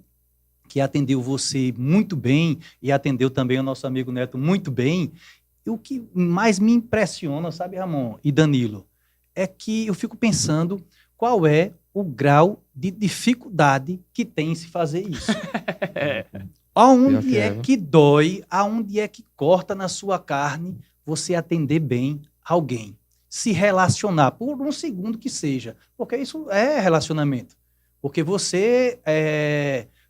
Speaker 1: que atendeu você muito bem, e atendeu também o nosso amigo Neto muito bem, e o que mais me impressiona, sabe, Ramon e Danilo, é que eu fico pensando qual é o grau de dificuldade que tem em se fazer isso. Aonde é que dói, aonde é que corta na sua carne você atender bem alguém, se relacionar, por um segundo que seja, porque isso é relacionamento, porque você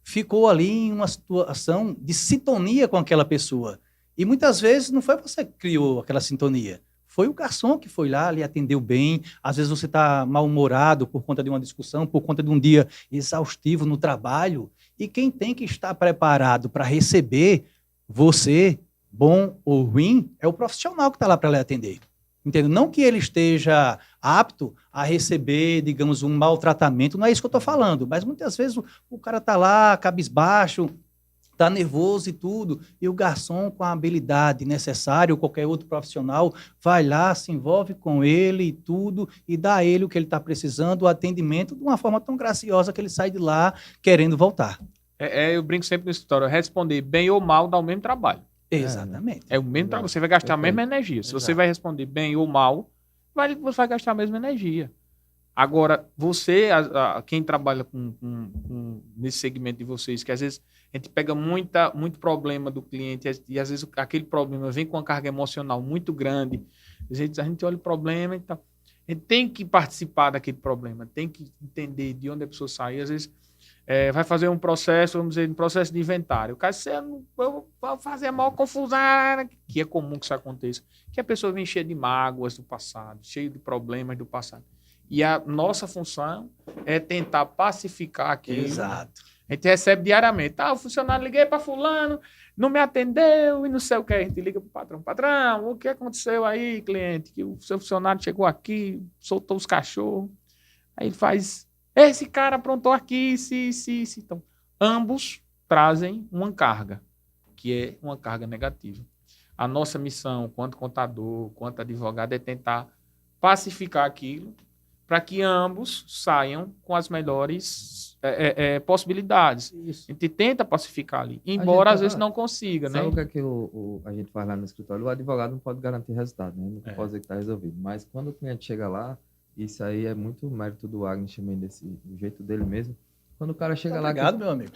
Speaker 1: ficou ali em uma situação de sintonia com aquela pessoa, e muitas vezes não foi você que criou aquela sintonia, foi o garçom que foi lá, lhe atendeu bem. Às vezes você está mal-humorado por conta de uma discussão, por conta de um dia exaustivo no trabalho. E quem tem que estar preparado para receber você, bom ou ruim, é o profissional que está lá para lhe atender. Entendeu? Não que ele esteja apto a receber, digamos, um maltratamento, não é isso que eu estou falando. Mas muitas vezes o cara está lá, cabisbaixo, está nervoso e tudo, e o garçom, com a habilidade necessária, ou qualquer outro profissional, vai lá, se envolve com ele e tudo, e dá a ele o que ele está precisando, o atendimento, de uma forma tão graciosa que ele sai de lá querendo voltar.
Speaker 3: Eu brinco sempre nessa história, responder bem ou mal dá o mesmo trabalho.
Speaker 1: Exatamente.
Speaker 3: É o mesmo trabalho, você vai gastar a mesma energia. Se você vai responder bem ou mal, você vai gastar a mesma energia. Agora, quem trabalha nesse segmento de vocês, que às vezes a gente pega muito problema do cliente e às vezes aquele problema vem com uma carga emocional muito grande. A gente olha o problema e tal. A gente tem que participar daquele problema, tem que entender de onde a pessoa sai. Às vezes vai fazer um processo, vamos dizer, um processo de inventário. O cara disse, eu vou fazer a maior confusão, que é comum que isso aconteça, que a pessoa vem cheia de mágoas do passado, cheia de problemas do passado. E a nossa função é tentar pacificar aquilo.
Speaker 1: Exato.
Speaker 3: A gente recebe diariamente. O funcionário, liguei para fulano, não me atendeu e não sei o que. A gente liga para o patrão. Patrão, o que aconteceu aí, cliente? Que o seu funcionário chegou aqui, soltou os cachorros. Aí ele faz, esse cara aprontou aqui, se. Então, ambos trazem uma carga, que é uma carga negativa. A nossa missão, quanto contador, quanto advogado, é tentar pacificar aquilo para que ambos saiam com as melhores possibilidades.
Speaker 1: Isso.
Speaker 3: A gente tenta pacificar ali, embora às vezes não consiga, né?
Speaker 2: Sabe o que é que a gente faz lá no escritório? O advogado não pode garantir resultado, né? Não pode dizer que está resolvido. Mas quando o cliente chega lá, isso aí é muito mérito do Agnes também, do jeito dele mesmo. Quando o cara chega lá...
Speaker 1: Obrigado, meu amigo.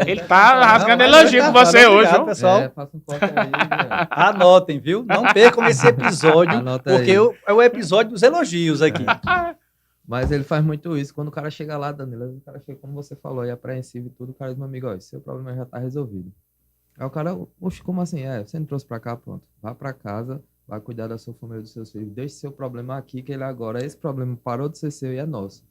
Speaker 3: Ele tá rasgando elogio com você hoje,
Speaker 1: obrigado, pessoal.
Speaker 2: Faça um corte aí.
Speaker 1: Anotem, viu? Não percam esse episódio, porque é o episódio dos elogios aqui.
Speaker 2: Mas ele faz muito isso. Quando o cara chega lá, Danilo, o cara chega, como você falou, aí apreensivo e tudo, o cara diz, meu amigo, ó, seu problema já tá resolvido. Aí o cara, oxe, como assim? Você não trouxe pra cá, pronto. Vá pra casa, vai cuidar da sua família, dos seus filhos, deixe seu problema aqui, que ele agora, esse problema parou de ser seu e é nosso.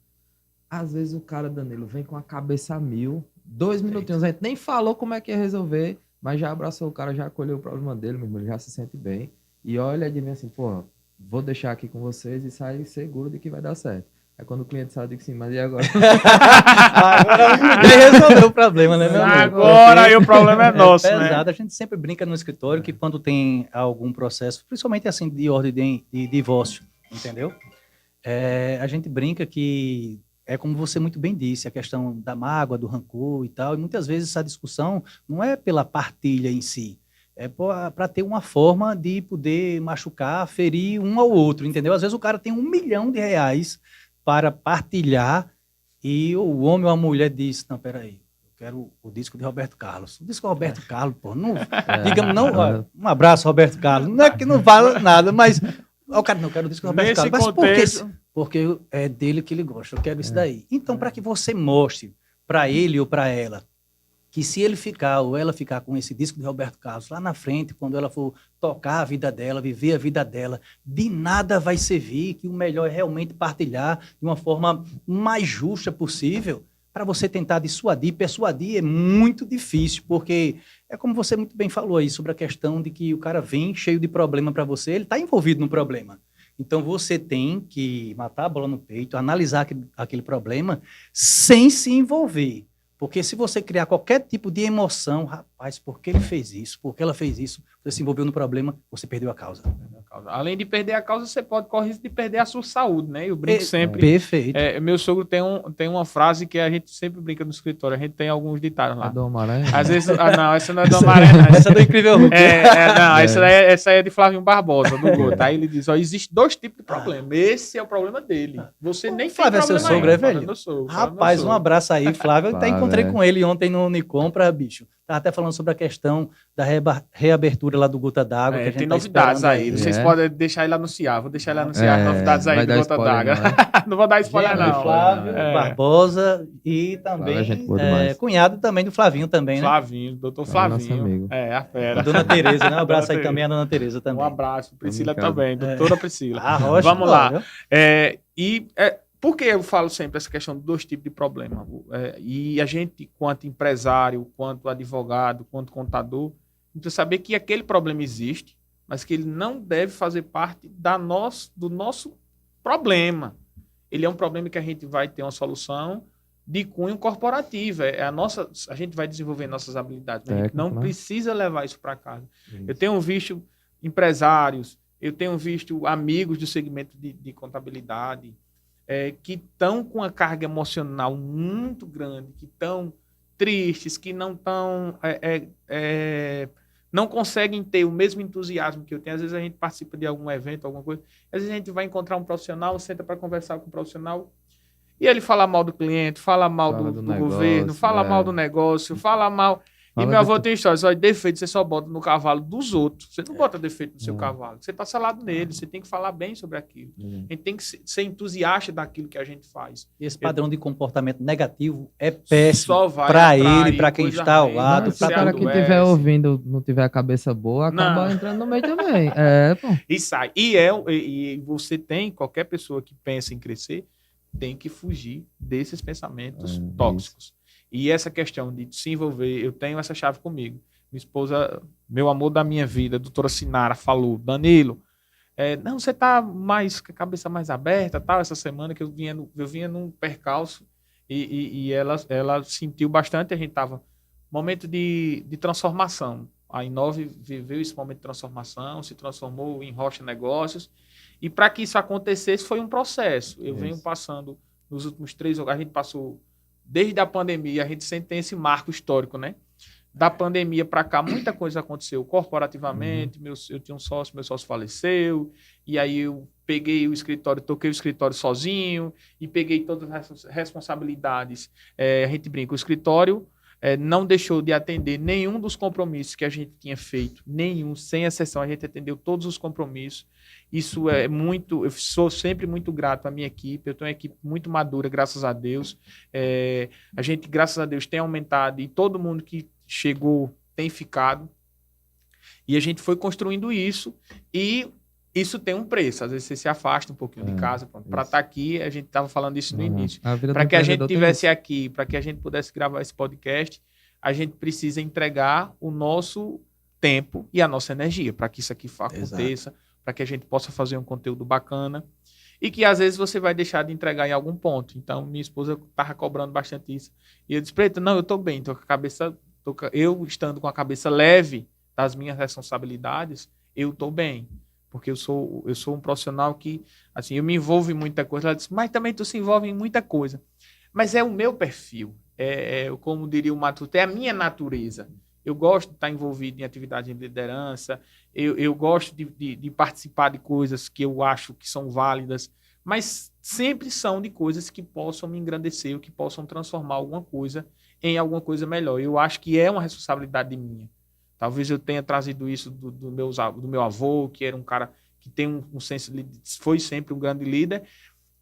Speaker 2: Às vezes o cara, Danilo, vem com a cabeça a mil, 2 minutinhos, a gente nem falou como é que ia resolver, mas já abraçou o cara, já acolheu o problema dele, meu irmão, ele já se sente bem. E olha, adivinha assim, pô, vou deixar aqui com vocês e sair seguro de que vai dar certo. Aí quando o cliente sai, eu digo assim, mas e agora?
Speaker 1: Agora ninguém resolveu o problema, né, meu amigo?
Speaker 3: Agora aí o problema é nosso,
Speaker 1: pesado.
Speaker 3: né?
Speaker 1: A gente sempre brinca no escritório que quando tem algum processo, principalmente assim de ordem de divórcio, entendeu? A gente brinca que é como você muito bem disse, a questão da mágoa, do rancor e tal, e muitas vezes essa discussão não é pela partilha em si, é para ter uma forma de poder machucar, ferir um ao outro, entendeu? Às vezes o cara tem R$1 milhão para partilhar e o homem ou a mulher diz, não, peraí, eu quero o disco de Roberto Carlos. O disco de Roberto Carlos, pô, não, digamos, não, ó, um abraço, Roberto Carlos, não é que não vale nada, mas o cara, não, eu quero o disco de Roberto
Speaker 3: Nesse
Speaker 1: Carlos, mas
Speaker 3: contexto...
Speaker 1: porque é dele que ele gosta, eu quero isso daí. Então, para que você mostre para ele ou para ela que se ele ficar ou ela ficar com esse disco de Roberto Carlos lá na frente, quando ela for tocar a vida dela, viver a vida dela, de nada vai servir, que o melhor é realmente partilhar de uma forma mais justa possível, para você tentar dissuadir. Persuadir é muito difícil, porque é como você muito bem falou aí, sobre a questão de que o cara vem cheio de problema para você, ele está envolvido no problema. Então, você tem que matar a bola no peito, analisar aquele problema sem se envolver. Porque se você criar qualquer tipo de emoção, rapaz, por que ele fez isso? Por que ela fez isso? Você se envolveu no problema, você perdeu a causa.
Speaker 3: Além de perder a causa, você pode correr risco de perder a sua saúde, né? Eu brinco sempre.
Speaker 1: Perfeito.
Speaker 3: Meu sogro tem uma frase que a gente sempre brinca no escritório, a gente tem alguns ditados lá.
Speaker 2: A do Amaré?
Speaker 3: Às vezes, não, essa não é do Amaré, não.
Speaker 1: Essa é do Incrível Hulk.
Speaker 3: Não, essa aí é de Flavinho Barbosa, do Goto. Aí ele diz, ó, existe 2 tipos de problema. Esse é o problema dele. Você nem tem
Speaker 1: Flávio,
Speaker 3: problema.
Speaker 1: É seu sogro, é velho?
Speaker 3: Sogro,
Speaker 1: rapaz, um abraço aí, Flávio. Eu até encontrei com ele ontem no Unicompra, bicho. Estava até falando sobre a questão da reabertura lá do Gota d'Água. Que a gente
Speaker 3: tem novidades aí. Vocês podem deixar ele anunciar. Vou deixar ele anunciar as novidades aí do Gota d'Água. Não vou dar spoiler, não.
Speaker 1: Flávio Barbosa e também cunhado também do Flavinho também, né?
Speaker 3: Flavinho, doutor Flavinho. A fera.
Speaker 1: A dona Tereza, né? Um abraço aí também, a dona Tereza também.
Speaker 3: Um abraço. Priscila também, doutora Priscila.
Speaker 1: Rocha,
Speaker 3: vamos lá. Por que eu falo sempre essa questão de 2 tipos de problema? E a gente, quanto empresário, quanto advogado, quanto contador, precisa saber que aquele problema existe, mas que ele não deve fazer parte do nosso problema. Ele é um problema que a gente vai ter uma solução de cunho corporativo. A gente vai desenvolver nossas habilidades. A gente não precisa levar isso para casa. Isso. Eu tenho visto empresários, eu tenho visto amigos do segmento de contabilidade, que estão com uma carga emocional muito grande, que estão tristes, que não estão... não conseguem ter o mesmo entusiasmo que eu tenho. Às vezes a gente participa de algum evento, alguma coisa, às vezes a gente vai encontrar um profissional, senta para conversar com o profissional, e ele fala mal do cliente, fala mal do governo, fala mal do negócio, fala mal... E meu avô tem história, defeito você só bota no cavalo dos outros. Você não bota defeito no seu cavalo. Você está selado nele, você tem que falar bem sobre aquilo. A gente tem que ser entusiasta daquilo que a gente faz.
Speaker 1: Esse padrão de comportamento negativo é péssimo para ele, para quem está ao lado.
Speaker 2: Se o cara que estiver ouvindo não tiver a cabeça boa, acaba entrando no meio também.
Speaker 3: E sai. E você tem, qualquer pessoa que pensa em crescer, tem que fugir desses pensamentos tóxicos. E essa questão de se envolver, eu tenho essa chave comigo. Minha esposa, meu amor da minha vida, a doutora Sinara, falou, Danilo, não, você tá mais com a cabeça mais aberta, tal, essa semana que eu vinha num percalço e ela sentiu bastante, a gente tava momento de transformação. A Inove viveu esse momento de transformação, se transformou em Rocha Negócios, e para que isso acontecesse foi um processo. Eu venho passando nos últimos 3 anos, a gente passou desde a pandemia, a gente sempre tem esse marco histórico, né? Da pandemia para cá, muita coisa aconteceu corporativamente. Eu tinha um sócio, meu sócio faleceu, e aí eu peguei o escritório, toquei o escritório sozinho, e peguei todas as responsabilidades. A gente brinca, o escritório não deixou de atender nenhum dos compromissos que a gente tinha feito, nenhum, sem exceção, a gente atendeu todos os compromissos. Isso é muito, eu sou sempre muito grato à minha equipe, eu tenho uma equipe muito madura, graças a Deus. A gente, graças a Deus, tem aumentado, e todo mundo que chegou tem ficado, e a gente foi construindo isso, e isso tem um preço. Às vezes você se afasta um pouquinho de casa para estar aqui. A gente estava falando isso no início. Para que a gente estivesse aqui, para que a gente pudesse gravar esse podcast, a gente precisa entregar o nosso tempo e a nossa energia para que isso aqui aconteça, para que a gente possa fazer um conteúdo bacana, e que às vezes você vai deixar de entregar em algum ponto. Então, minha esposa estava cobrando bastante isso. E eu disse, Preta, não, eu estou bem, estou com a cabeça... Eu estando com a cabeça leve das minhas responsabilidades, eu estou bem, porque eu sou um profissional que, assim, eu me envolvo em muita coisa. Ela disse, mas também tu se envolve em muita coisa. Mas é o meu perfil, como diria o Matuto, é a minha natureza. Eu gosto de estar envolvido em atividade de liderança, eu gosto de participar de coisas que eu acho que são válidas, mas sempre são de coisas que possam me engrandecer, ou que possam transformar alguma coisa em alguma coisa melhor. Eu acho que é uma responsabilidade minha. Talvez eu tenha trazido isso do meu avô, que era um cara que tem um senso de foi sempre um grande líder,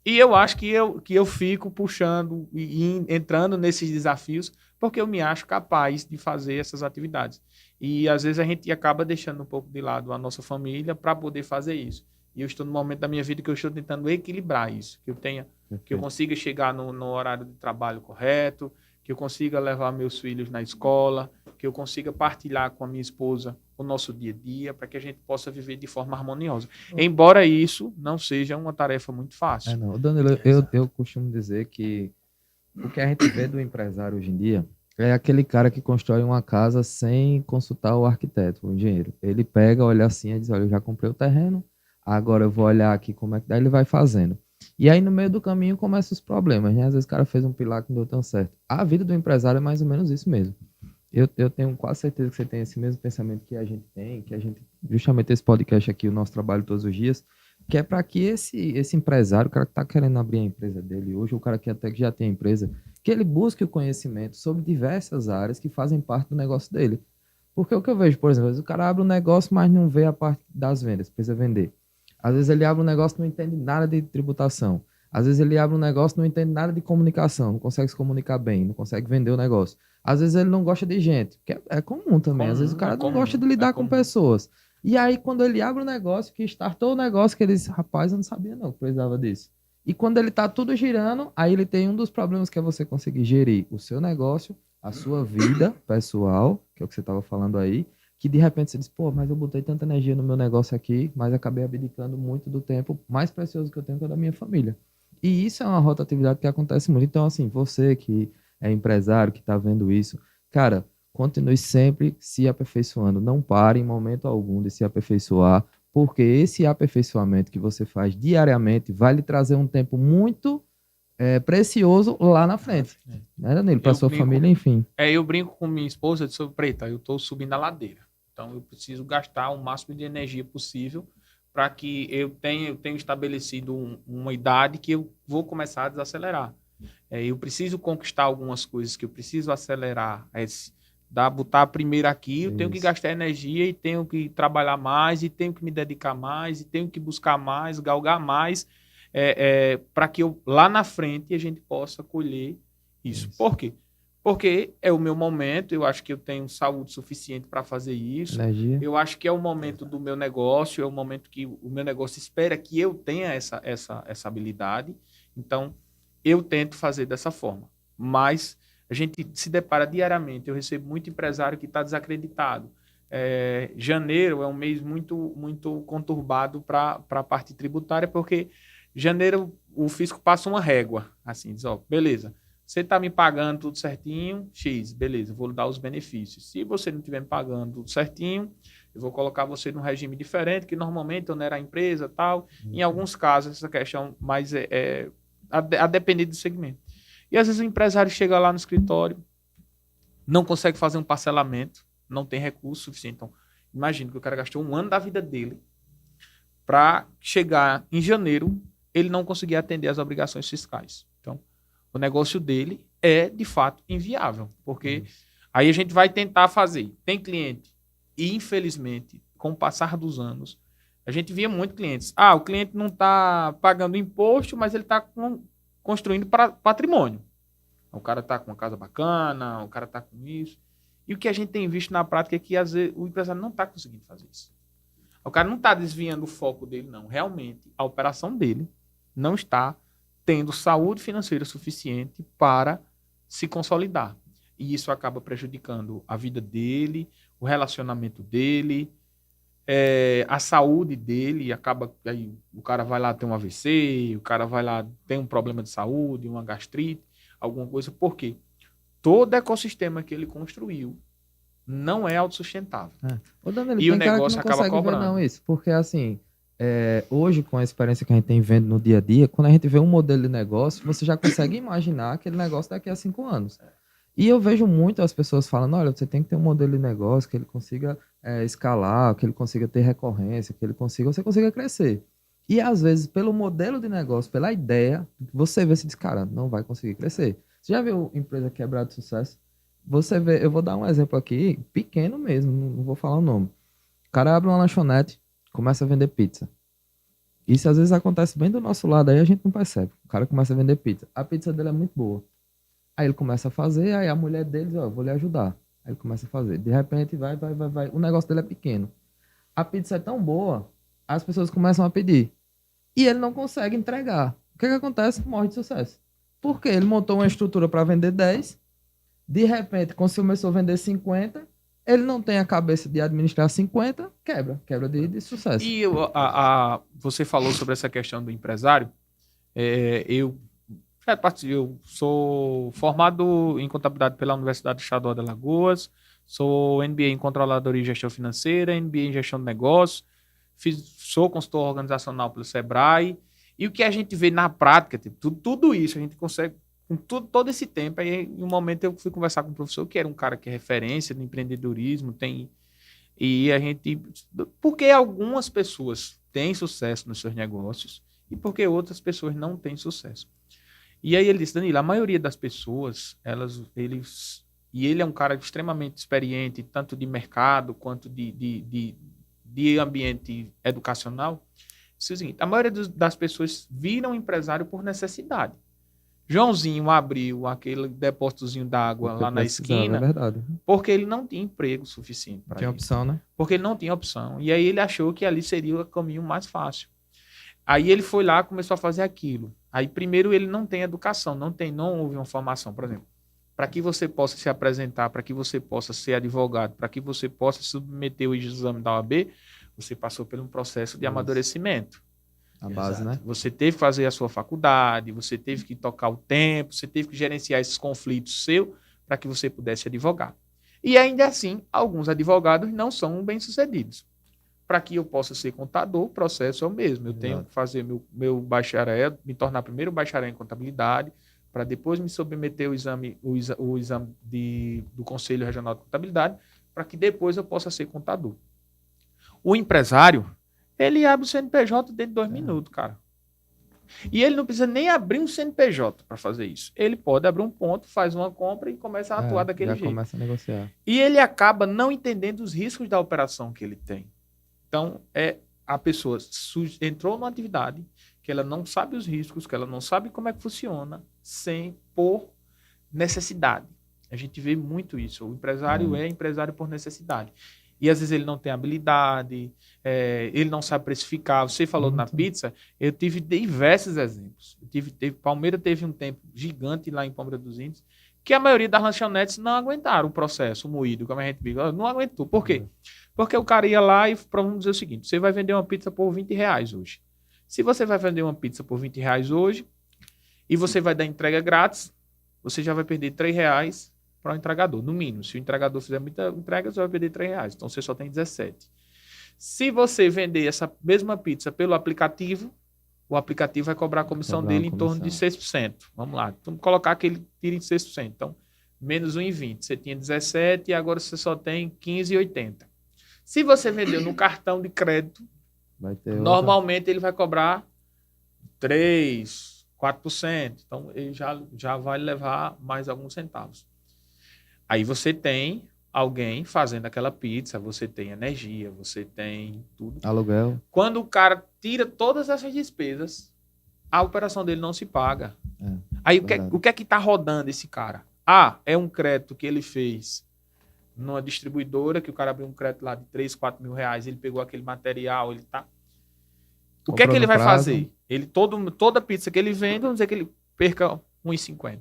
Speaker 3: e eu acho que eu fico puxando e entrando nesses desafios porque eu me acho capaz de fazer essas atividades. E às vezes a gente acaba deixando um pouco de lado a nossa família para poder fazer isso. E eu estou no momento da minha vida que eu estou tentando equilibrar isso, que eu consiga chegar no horário de trabalho correto, que eu consiga levar meus filhos na escola, que eu consiga partilhar com a minha esposa o nosso dia a dia, para que a gente possa viver de forma harmoniosa. Embora isso não seja uma tarefa muito fácil.
Speaker 2: Não, Danilo, eu costumo dizer que o que a gente vê do empresário hoje em dia é aquele cara que constrói uma casa sem consultar o arquiteto, o engenheiro. Ele pega, olha assim e diz, olha, eu já comprei o terreno, agora eu vou olhar aqui como é que dá, ele vai fazendo. E aí, no meio do caminho, começam os problemas, né? Às vezes o cara fez um pilar que não deu tão certo. A vida do empresário é mais ou menos isso mesmo. Eu tenho quase certeza que você tem esse mesmo pensamento que a gente tem, que a gente, justamente esse podcast aqui, o nosso trabalho todos os dias, que é para que esse empresário, o cara que está querendo abrir a empresa dele hoje, o cara que até que já tem a empresa, que ele busque o conhecimento sobre diversas áreas que fazem parte do negócio dele. Porque o que eu vejo, por exemplo, às vezes o cara abre um negócio, mas não vê a parte das vendas, precisa vender. Às vezes ele abre um negócio e não entende nada de tributação. Às vezes ele abre um negócio e não entende nada de comunicação, não consegue se comunicar bem, não consegue vender o negócio. Às vezes ele não gosta de gente, que é comum também. Às vezes o cara não gosta de lidar com pessoas. E aí quando ele abre um negócio, que startou o negócio, que ele diz, rapaz, eu não sabia não que precisava disso. E quando ele tá tudo girando, aí ele tem um dos problemas que é você conseguir gerir o seu negócio, a sua vida pessoal, que é o que você estava falando aí, que de repente você diz, pô, mas eu botei tanta energia no meu negócio aqui, mas acabei abdicando muito do tempo mais precioso que eu tenho, que é da minha família. E isso é uma rotatividade que acontece muito. Então, assim, você que é empresário, que está vendo isso, cara, continue sempre se aperfeiçoando. Não pare em momento algum de se aperfeiçoar, porque esse aperfeiçoamento que você faz diariamente vai lhe trazer um tempo muito precioso lá na frente. Né, Danilo? Para sua família, enfim.
Speaker 3: Eu brinco com minha esposa, eu disse, Preta, eu estou subindo a ladeira. Então, eu preciso gastar o máximo de energia possível para que eu tenha estabelecido uma idade que eu vou começar a desacelerar. Eu preciso conquistar algumas coisas que eu preciso acelerar. Botar a primeira aqui, eu tenho que gastar energia e tenho que trabalhar mais, e tenho que me dedicar mais, e tenho que buscar mais, galgar mais, para que lá na frente a gente possa colher isso. Por quê? Porque é o meu momento, eu acho que eu tenho saúde suficiente para fazer isso.
Speaker 2: Energia.
Speaker 3: Eu acho que é o momento do meu negócio, é o momento que o meu negócio espera que eu tenha essa habilidade. Então, eu tento fazer dessa forma. Mas A gente se depara diariamente, eu recebo muito empresário que está desacreditado. Janeiro é um mês muito, muito conturbado para a parte tributária, porque janeiro o fisco passa uma régua, assim, diz, ó, beleza, você está me pagando tudo certinho, X, beleza, vou lhe dar os benefícios. Se você não estiver me pagando tudo certinho, eu vou colocar você num regime diferente, que normalmente onera a empresa e tal. Em alguns casos, essa questão mais a depender do segmento. E às vezes o empresário chega lá no escritório, não consegue fazer um parcelamento, não tem recurso suficiente. Então, imagina que o cara gastou um ano da vida dele para chegar em janeiro, ele não conseguir atender às obrigações fiscais. Então, o negócio dele é, de fato, inviável. Porque aí a gente vai tentar fazer. Tem cliente, e infelizmente, com o passar dos anos, a gente via muito clientes. O cliente não está pagando imposto, mas ele está construindo patrimônio. O cara está com uma casa bacana, o cara está com isso. E o que a gente tem visto na prática é que, às vezes, o empresário não está conseguindo fazer isso. O cara não está desviando o foco dele, não. Realmente, a operação dele não está tendo saúde financeira suficiente para se consolidar. E isso acaba prejudicando a vida dele, o relacionamento dele, a saúde dele. Acaba aí o cara vai lá ter um AVC, o cara vai lá ter um problema de saúde, uma gastrite, alguma coisa. Por quê? Todo ecossistema que ele construiu não é autossustentável.
Speaker 2: Ô, Danilo,
Speaker 3: E o negócio acaba cobrando.
Speaker 2: Não, isso, porque assim, hoje, com a experiência que a gente tem vendo no dia a dia, quando a gente vê um modelo de negócio, você já consegue imaginar aquele negócio daqui a 5 anos. E eu vejo muito as pessoas falando, olha, você tem que ter um modelo de negócio que ele consiga escalar, que ele consiga ter recorrência, que você consiga crescer. E às vezes, pelo modelo de negócio, pela ideia, você vê se diz, cara, não vai conseguir crescer. Você já viu empresa quebrar de sucesso? Você vê, eu vou dar um exemplo aqui, pequeno mesmo, não vou falar o nome. O cara abre uma lanchonete, começa a vender pizza. Isso às vezes acontece bem do nosso lado, aí a gente não percebe. O cara começa a vender pizza. A pizza dele é muito boa. Aí ele começa a fazer, aí a mulher dele diz, ó, vou lhe ajudar. Aí ele começa a fazer. De repente, vai. O negócio dele é pequeno. A pizza é tão boa, as pessoas começam a pedir. E ele não consegue entregar. O que acontece? Morre de sucesso. Porque ele montou uma estrutura para vender 10, de repente começou a vender 50, ele não tem a cabeça de administrar 50, quebra de sucesso.
Speaker 3: E você falou sobre essa questão do empresário. Eu sou formado em contabilidade pela Universidade Estadual de Alagoas, sou MBA em controladoria e gestão financeira, MBA em gestão de negócios, sou consultor organizacional pelo Sebrae. E o que a gente vê na prática, tipo, tudo isso, a gente consegue, com todo esse tempo, aí em um momento eu fui conversar com um professor que era um cara que é referência no empreendedorismo, e a gente, porque algumas pessoas têm sucesso nos seus negócios e porque outras pessoas não têm sucesso. E aí ele disse, Danilo, a maioria das pessoas, e ele é um cara extremamente experiente, tanto de mercado quanto de ambiente educacional. É o seguinte, a maioria das pessoas viram empresário por necessidade. Joãozinho abriu aquele depósitozinho d'água lá na esquina, porque ele não tinha emprego suficiente para ele.
Speaker 2: Tinha opção, né?
Speaker 3: Porque ele não tinha opção. E aí ele achou que ali seria o caminho mais fácil. Aí ele foi lá e começou a fazer aquilo. Aí primeiro ele não tem educação, não houve uma formação, por exemplo. Para que você possa se apresentar, para que você possa ser advogado, para que você possa submeter o exame da OAB, você passou por um processo de amadurecimento.
Speaker 2: A base, né?
Speaker 3: Você teve que fazer a sua faculdade, você teve que tocar o tempo, você teve que gerenciar esses conflitos seus para que você pudesse advogar. E ainda assim, alguns advogados não são bem-sucedidos. Para que eu possa ser contador, o processo é o mesmo. Eu tenho que fazer meu bacharel, me tornar primeiro bacharel em contabilidade, para depois me submeter ao exame do Conselho Regional de Contabilidade, para que depois eu possa ser contador. O empresário, ele abre o CNPJ dentro de 2 minutos, cara. E ele não precisa nem abrir um CNPJ para fazer isso. Ele pode abrir um ponto, faz uma compra e começa a atuar daquele jeito.
Speaker 2: Começa a negociar.
Speaker 3: E ele acaba não entendendo os riscos da operação que ele tem. Então, a pessoa entrou numa atividade que ela não sabe os riscos, que ela não sabe como é que funciona, por necessidade. A gente vê muito isso. O empresário é empresário por necessidade. E às vezes ele não tem habilidade, ele não sabe precificar. Você falou na pizza, eu tive diversos exemplos. Palmeiras teve um tempo gigante lá em Palmeiras dos Índios, que a maioria das lanchonetes não aguentaram o processo, o moído, como a gente diz. Não aguentou. Por quê? Porque o cara ia lá e vamos dizer o seguinte, você vai vender uma pizza por R$20 hoje. Se você vai vender uma pizza por R$20 hoje e você vai dar entrega grátis, você já vai perder R$3 para o entregador, no mínimo. Se o entregador fizer muita entrega, você vai perder R$3. Então, você só tem 17. Se você vender essa mesma pizza pelo aplicativo, o aplicativo vai cobrar a comissão dele em torno de 6%. Vamos lá. Vamos colocar que ele tire 6%. Então, menos 1,20. Você tinha 17 e agora você só tem 15,80. Se você vendeu no cartão de crédito, normalmente ele vai cobrar 3%, 4%. Então, ele já vai levar mais alguns centavos. Aí você tem alguém fazendo aquela pizza, você tem energia, você tem tudo.
Speaker 2: Aluguel.
Speaker 3: Quando o cara tira todas essas despesas, a operação dele não se paga. Aí o que é que está rodando esse cara? É um crédito que ele fez numa distribuidora, que o cara abriu um crédito lá de 3, 4 mil reais, ele pegou aquele material, ele tá... O que é que ele vai fazer? Ele, toda pizza que ele vende, vamos dizer que ele perca 1,50.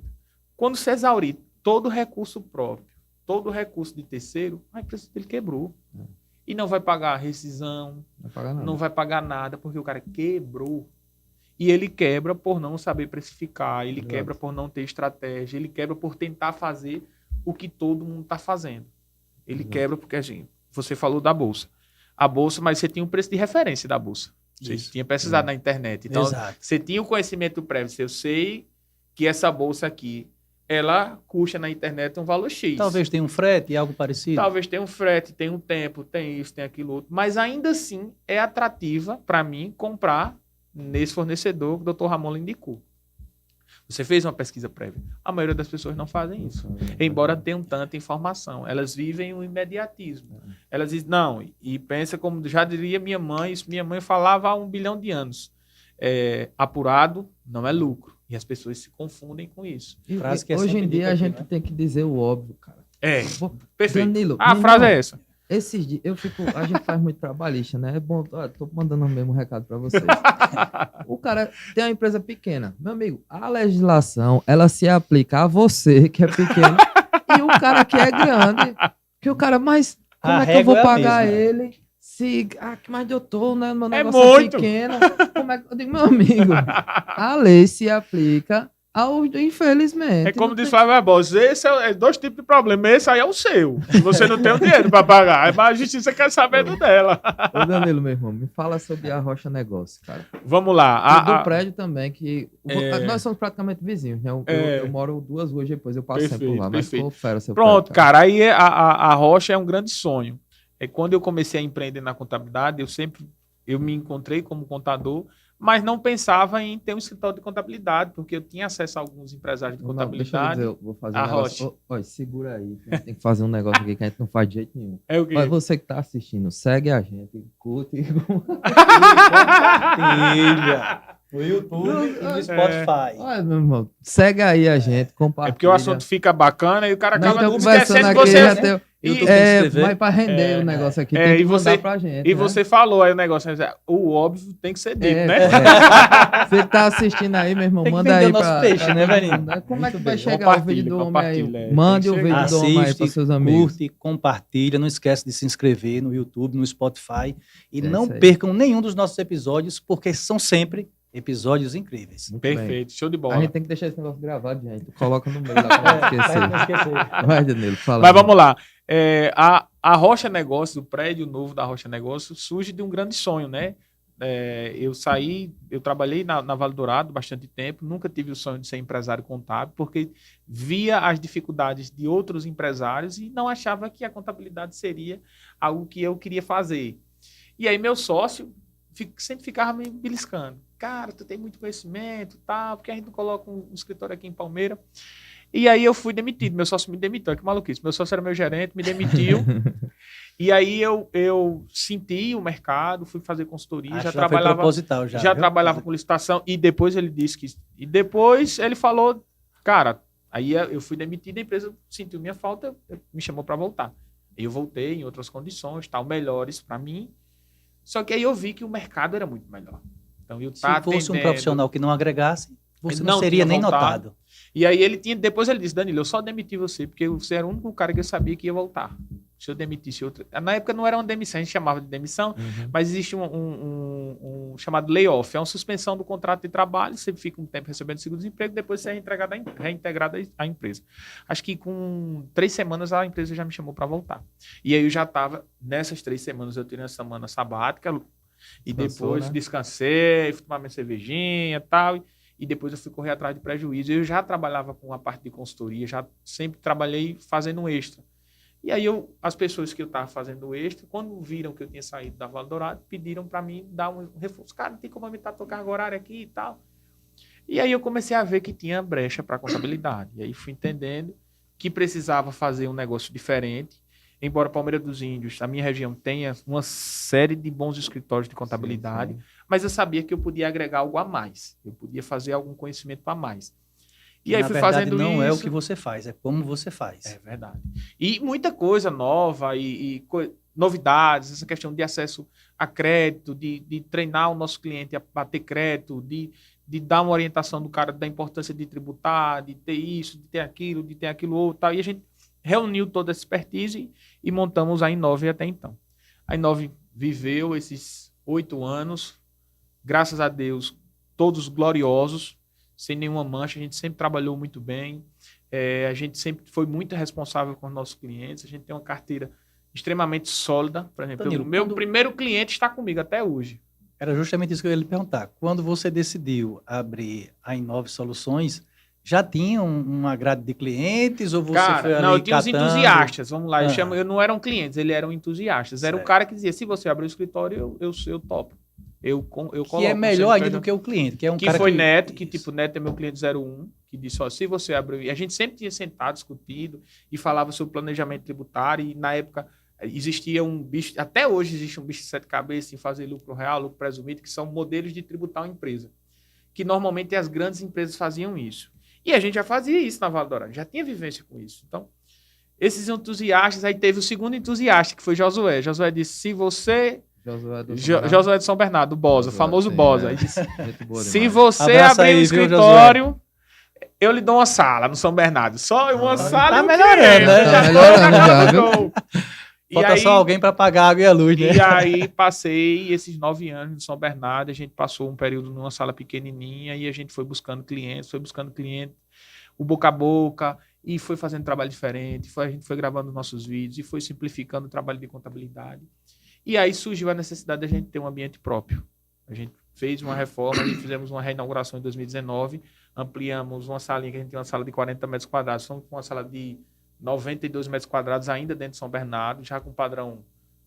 Speaker 3: Quando se exaurir todo recurso próprio, todo recurso de terceiro, a empresa dele quebrou. E não vai pagar rescisão, não vai pagar nada, porque o cara quebrou. E ele quebra por não saber precificar, ele quebra por não ter estratégia, ele quebra por tentar fazer o que todo mundo está fazendo. Ele quebra porque, gente, você falou da Bolsa. A Bolsa, mas você tinha um preço de referência da Bolsa. Você tinha pesquisado na internet. Então, você tinha o conhecimento prévio. Eu sei que essa Bolsa aqui, ela custa na internet um valor X.
Speaker 1: Talvez tenha um frete, algo parecido.
Speaker 3: Talvez tenha um frete, tem um tempo, tem isso, tem aquilo outro. Mas ainda assim é atrativa para mim comprar nesse fornecedor que o Dr. Ramon lhe indicou. Você fez uma pesquisa prévia. A maioria das pessoas não fazem isso. Embora tenham tanta informação. Elas vivem o imediatismo. Elas dizem, não, e pensa como já diria minha mãe, isso minha mãe falava há 1 bilhão de anos. Apurado não é lucro. E as pessoas se confundem com isso.
Speaker 2: Hoje em dia a gente tem que dizer o óbvio, cara.
Speaker 3: Perfeito.
Speaker 2: Danilo,
Speaker 3: a frase é essa.
Speaker 2: Esses dias, a gente faz muito trabalhista, né? É bom, tô mandando o mesmo recado para vocês. O cara tem uma empresa pequena. Meu amigo, a legislação, ela se aplica a você, que é pequeno, e o cara que é grande. Que o cara, mas como é que eu vou pagar ele? Mas doutor, né? Meu negócio é pequeno. Como é que eu digo, meu amigo? A lei se aplica infelizmente.
Speaker 3: É como diz Flávio Barbosa, esse é 2 tipos de problema. Esse aí é o seu. Você não tem o dinheiro para pagar. Mas a justiça quer saber do dela.
Speaker 2: Ô Danilo, meu irmão, me fala sobre a Rocha Negócio, cara.
Speaker 3: Vamos lá.
Speaker 2: Do prédio também, que nós somos praticamente vizinhos, né? Eu moro 2 ruas depois, eu passo sempre por lá. Mas ficou fera seu
Speaker 3: Pronto,
Speaker 2: prédio,
Speaker 3: cara. Aí a Rocha é um grande sonho. Quando eu comecei a empreender na contabilidade, eu me encontrei como contador, mas não pensava em ter um escritório de contabilidade, porque eu tinha acesso a alguns empresários de contabilidade.
Speaker 2: Deixa eu vou fazer um negócio. Olha, segura aí, que a gente tem que fazer um negócio aqui que a gente não faz de jeito nenhum.
Speaker 3: É o quê?
Speaker 2: Olha, você que tá assistindo, segue a gente, curte e
Speaker 1: compartilha no YouTube e no Spotify.
Speaker 2: Olha, meu irmão, segue aí a gente, compartilha.
Speaker 3: É porque o assunto fica bacana e o cara acaba
Speaker 2: esquecendo que você... Mas para render o negócio aqui, tem que mandar pra gente.
Speaker 3: E você falou aí o negócio, o óbvio tem que ser dito, né?
Speaker 2: Você que tá assistindo aí, meu irmão,
Speaker 1: tem
Speaker 2: manda aí
Speaker 1: nosso peixe, né, velhinho?
Speaker 2: Como é que vai chegar o vídeo do homem aí? Mande o vídeo do homem aí para seus amigos.
Speaker 1: Curte, compartilha, não esquece de se inscrever no YouTube, no Spotify e não percam nenhum dos nossos episódios, porque são sempre episódios incríveis.
Speaker 3: Muito perfeito, show de bola.
Speaker 2: A gente tem que deixar esse negócio gravado, gente. Coloca no meio lá pra não esquecer. Vai, Danilo, fala.
Speaker 3: Mas vamos lá. A Rocha Negócio, o prédio novo da Rocha Negócio, surge de um grande sonho, né? Eu trabalhei na Vale Dourado bastante tempo, nunca tive o sonho de ser empresário contábil, porque via as dificuldades de outros empresários e não achava que a contabilidade seria algo que eu queria fazer. E aí meu sócio sempre ficava me beliscando. Cara, tu tem muito conhecimento, tá? Porque a gente não coloca um escritório aqui em Palmeira. E aí eu fui demitido, meu sócio me demitiu, que maluquice. Meu sócio era meu gerente, me demitiu. E aí eu senti o mercado, fui fazer consultoria, já trabalhava proposital já trabalhava com licitação, e depois ele disse que... E depois ele falou, cara, aí eu fui demitido, a empresa sentiu minha falta, me chamou para voltar. Eu voltei em outras condições, melhores para mim, só que aí eu vi que o mercado era muito melhor. Então,
Speaker 1: se fosse um profissional que não agregasse, Você
Speaker 3: Ele
Speaker 1: não seria
Speaker 3: tinha
Speaker 1: nem
Speaker 3: voltado.
Speaker 1: notado.
Speaker 3: E aí depois ele disse, Danilo, eu só demiti você, porque você era o único cara que eu sabia que ia voltar. Se eu demitisse outro... Na época não era uma demissão, a gente chamava de demissão, mas existe um chamado layoff, é uma suspensão do contrato de trabalho, você fica um tempo recebendo seguro-desemprego, depois você é reintegrado à empresa. Acho que com 3 semanas a empresa já me chamou para voltar. E aí eu já estava, nessas 3 semanas eu tirei uma semana sabática, e depois descansei, fui tomar minha cervejinha e tal, e depois eu fui correr atrás de prejuízo. Eu já trabalhava com a parte de consultoria, já sempre trabalhei fazendo extra. E aí as pessoas que eu estava fazendo extra, quando viram que eu tinha saído da Vale Dourado, pediram para mim dar um reforço. Cara, não tem como aumentar a tua carga horária aqui e tal. E aí eu comecei a ver que tinha brecha para contabilidade. E aí fui entendendo que precisava fazer um negócio diferente. Embora Palmeira dos Índios, a minha região, tenha uma série de bons escritórios de contabilidade, mas eu sabia que eu podia agregar algo a mais. Eu podia fazer algum conhecimento a mais. E aí
Speaker 1: na
Speaker 3: fui
Speaker 1: verdade,
Speaker 3: fazendo
Speaker 1: não
Speaker 3: isso.
Speaker 1: é o que você faz, é como você faz.
Speaker 3: É verdade. E muita coisa nova novidades, essa questão de acesso a crédito, de treinar o nosso cliente a bater crédito, de dar uma orientação do cara da importância de tributar, de ter isso, de ter aquilo outro, tal. E a gente reuniu toda essa expertise e montamos a Inove até então. A Inove viveu esses 8 anos, graças a Deus, todos gloriosos, sem nenhuma mancha. A gente sempre trabalhou muito bem, a gente sempre foi muito responsável com os nossos clientes, a gente tem uma carteira extremamente sólida. Por exemplo,
Speaker 1: Danilo,
Speaker 3: o meu primeiro cliente está comigo até hoje.
Speaker 1: Era justamente isso que eu ia lhe perguntar. Quando você decidiu abrir a Inove Soluções, já tinha uma grade de clientes ou você foi ali
Speaker 3: não, eu tinha os
Speaker 1: catando?
Speaker 3: entusiastas, vamos lá, eu não eram clientes, eles eram entusiastas. Era o
Speaker 1: Certo.
Speaker 3: cara que dizia, se você abrir o escritório, eu topo. Eu coloco.
Speaker 1: Que é melhor ainda do que o cliente, que é um
Speaker 3: que
Speaker 1: cara
Speaker 3: foi
Speaker 1: que...
Speaker 3: Neto, que tipo, Neto é meu cliente 01, que disse, ó, se você abrir... E a gente sempre tinha sentado, discutido, e falava sobre planejamento tributário, e na época existia um bicho, até hoje existe um bicho de 7 cabeças em fazer lucro real, lucro presumido, que são modelos de tributar uma empresa. Que normalmente as grandes empresas faziam isso. E a gente já fazia isso na Vale Dourado, já tinha vivência com isso. Então, esses entusiastas, aí teve o segundo entusiasta, que foi Josué. Josué disse, se você... Josué de São Bernardo, o Bosa, o famoso Bosa. Aí disse, se você abrir um escritório, eu lhe dou uma sala no São Bernardo. Só uma sala
Speaker 1: tá
Speaker 3: e
Speaker 1: melhorando, né?
Speaker 2: Tá melhorando,
Speaker 1: Falta só alguém para pagar a água e a luz, né?
Speaker 3: E aí passei esses 9 anos no São Bernardo, a gente passou um período numa sala pequenininha e a gente foi buscando clientes, o boca a boca, e foi fazendo trabalho diferente, a gente foi gravando nossos vídeos e foi simplificando o trabalho de contabilidade. E aí surgiu a necessidade de a gente ter um ambiente próprio. A gente fez uma reforma, fizemos uma reinauguração em 2019, ampliamos uma salinha, que a gente tem uma sala de 40 metros quadrados, estamos com uma sala de 92 metros quadrados ainda dentro de São Bernardo, já com o padrão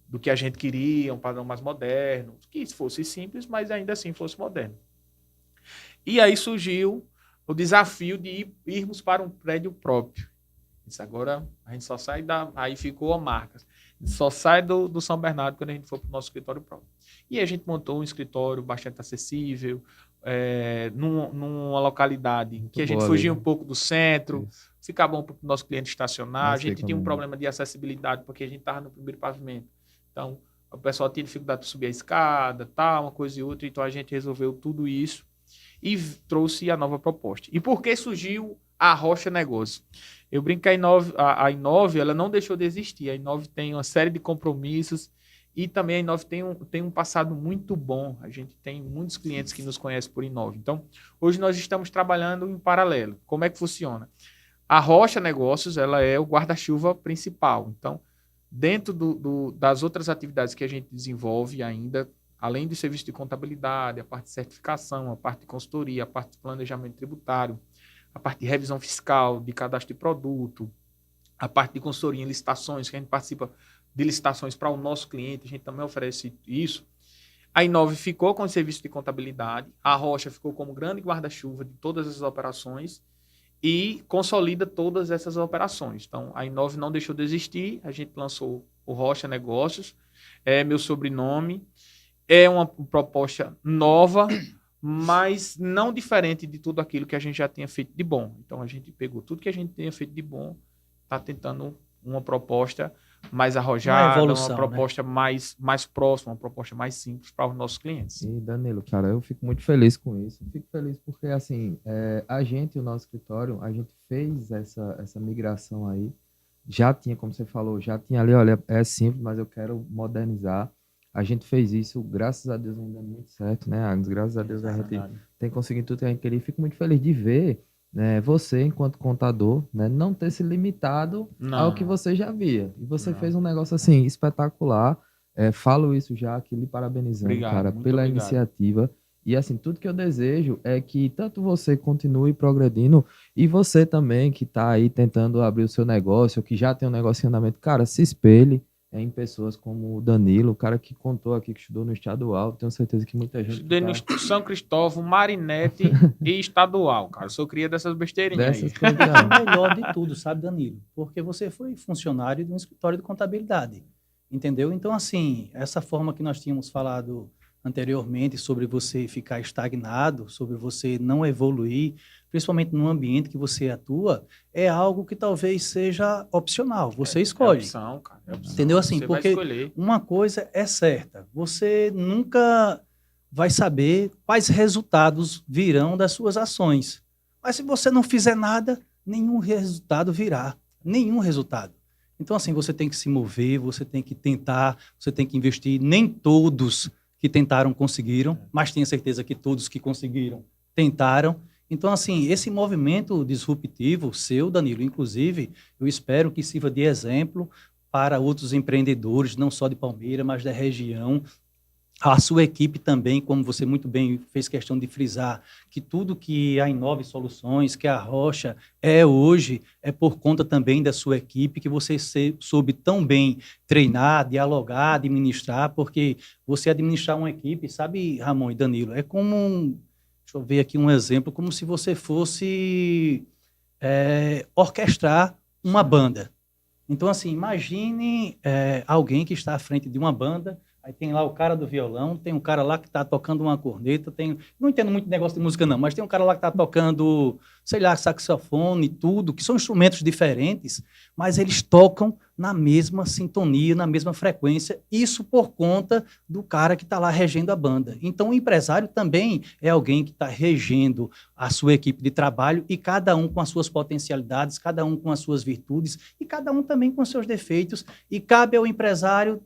Speaker 3: do que a gente queria, um padrão mais moderno, que fosse simples, mas ainda assim fosse moderno. E aí surgiu o desafio de irmos para um prédio próprio. Isso agora a gente só sai aí ficou a marca. Só sai do São Bernardo quando a gente for para o nosso escritório próprio. E a gente montou um escritório bastante acessível, numa localidade muito que a gente fugia um pouco do centro, ficava bom para o nosso cliente estacionar. A gente tinha um problema de acessibilidade, porque a gente estava no primeiro pavimento. Então, o pessoal tinha dificuldade de subir a escada, uma coisa e outra. Então, a gente resolveu tudo isso e trouxe a nova proposta. E por que surgiu a Rocha Negócio? Eu brinco que a Inove ela não deixou de existir. A Inove tem uma série de compromissos e também a Inove tem um passado muito bom. A gente tem muitos clientes que nos conhecem por Inove. Então, hoje nós estamos trabalhando em paralelo. Como é que funciona? A Rocha Negócios ela é o guarda-chuva principal. Então, dentro das outras atividades que a gente desenvolve ainda, além do serviço de contabilidade, a parte de certificação, a parte de consultoria, a parte de planejamento tributário, a parte de revisão fiscal, de cadastro de produto, a parte de consultoria em licitações, que a gente participa de licitações para o nosso cliente, a gente também oferece isso. A Inove ficou com o serviço de contabilidade, a Rocha ficou como grande guarda-chuva de todas essas operações e consolida todas essas operações. Então, a Inove não deixou de existir, a gente lançou o Rocha Negócios, é meu sobrenome, é uma proposta nova, mas não diferente de tudo aquilo que a gente já tinha feito de bom. Então, a gente pegou tudo que a gente tinha feito de bom, está tentando uma proposta mais arrojada,
Speaker 1: evolução,
Speaker 3: uma proposta mais próxima, uma proposta mais simples para os nossos clientes.
Speaker 2: E Danilo, cara, eu fico muito feliz com isso. Eu fico feliz porque, assim, a gente, o nosso escritório, a gente fez essa migração aí. Já tinha, como você falou, já tinha ali, olha, é simples, mas eu quero modernizar. A gente fez isso, graças a Deus, ainda muito certo, né, Agnes? Graças a Deus a gente tem conseguido tudo que a gente queria. E fico muito feliz de ver, né, você, enquanto contador, né, não ter se limitado ao que você já via. E você fez um negócio, assim, espetacular. Falo isso já aqui, lhe parabenizando,
Speaker 3: Obrigado,
Speaker 2: cara, pela
Speaker 3: obrigado.
Speaker 2: Iniciativa. E, assim, tudo que eu desejo é que tanto você continue progredindo e você também que está aí tentando abrir o seu negócio, ou que já tem um negócio em andamento, cara, se espelhe em pessoas como o Danilo, o cara que contou aqui, que estudou no estadual. Tenho certeza que muita gente...
Speaker 3: Estudei no São Cristóvão, Marinete e estadual, cara. Eu só cria dessas besteirinhas aí.
Speaker 1: É o melhor de tudo, sabe, Danilo? Porque você foi funcionário de um escritório de contabilidade, entendeu? Então, assim, essa forma que nós tínhamos falado anteriormente sobre você ficar estagnado, sobre você não evoluir, principalmente no ambiente que você atua, é algo que talvez seja opcional. Você escolhe.
Speaker 3: É opção, cara. É opção.
Speaker 1: Entendeu? Assim,
Speaker 3: Você
Speaker 1: porque uma coisa é certa, você nunca vai saber quais resultados virão das suas ações. Mas se você não fizer nada, nenhum resultado virá. Nenhum resultado. Então, assim, você tem que se mover, você tem que tentar, você tem que investir. Nem todos que tentaram conseguiram, mas tenha certeza que todos que conseguiram tentaram. Então, assim, esse movimento disruptivo seu, Danilo, inclusive, eu espero que sirva de exemplo para outros empreendedores, não só de Palmeira, mas da região. A sua equipe também, como você muito bem fez questão de frisar, que tudo que a Inove Soluções, que a Rocha é hoje, é por conta também da sua equipe, que você soube tão bem treinar, dialogar, administrar, porque você administrar uma equipe, sabe, Ramon e Danilo, é como, deixa eu ver aqui um exemplo, como se você fosse orquestrar uma banda. Então, assim, imagine alguém que está à frente de uma banda. Aí tem lá o cara do violão, tem um cara lá que está tocando uma corneta, não entendo muito de negócio de música não, mas tem um cara lá que está tocando, sei lá, saxofone e tudo, que são instrumentos diferentes, mas eles tocam na mesma sintonia, na mesma frequência, isso por conta do cara que está lá regendo a banda. Então o empresário também é alguém que está regendo a sua equipe de trabalho e cada um com as suas potencialidades, cada um com as suas virtudes e cada um também com os seus defeitos, e cabe ao empresário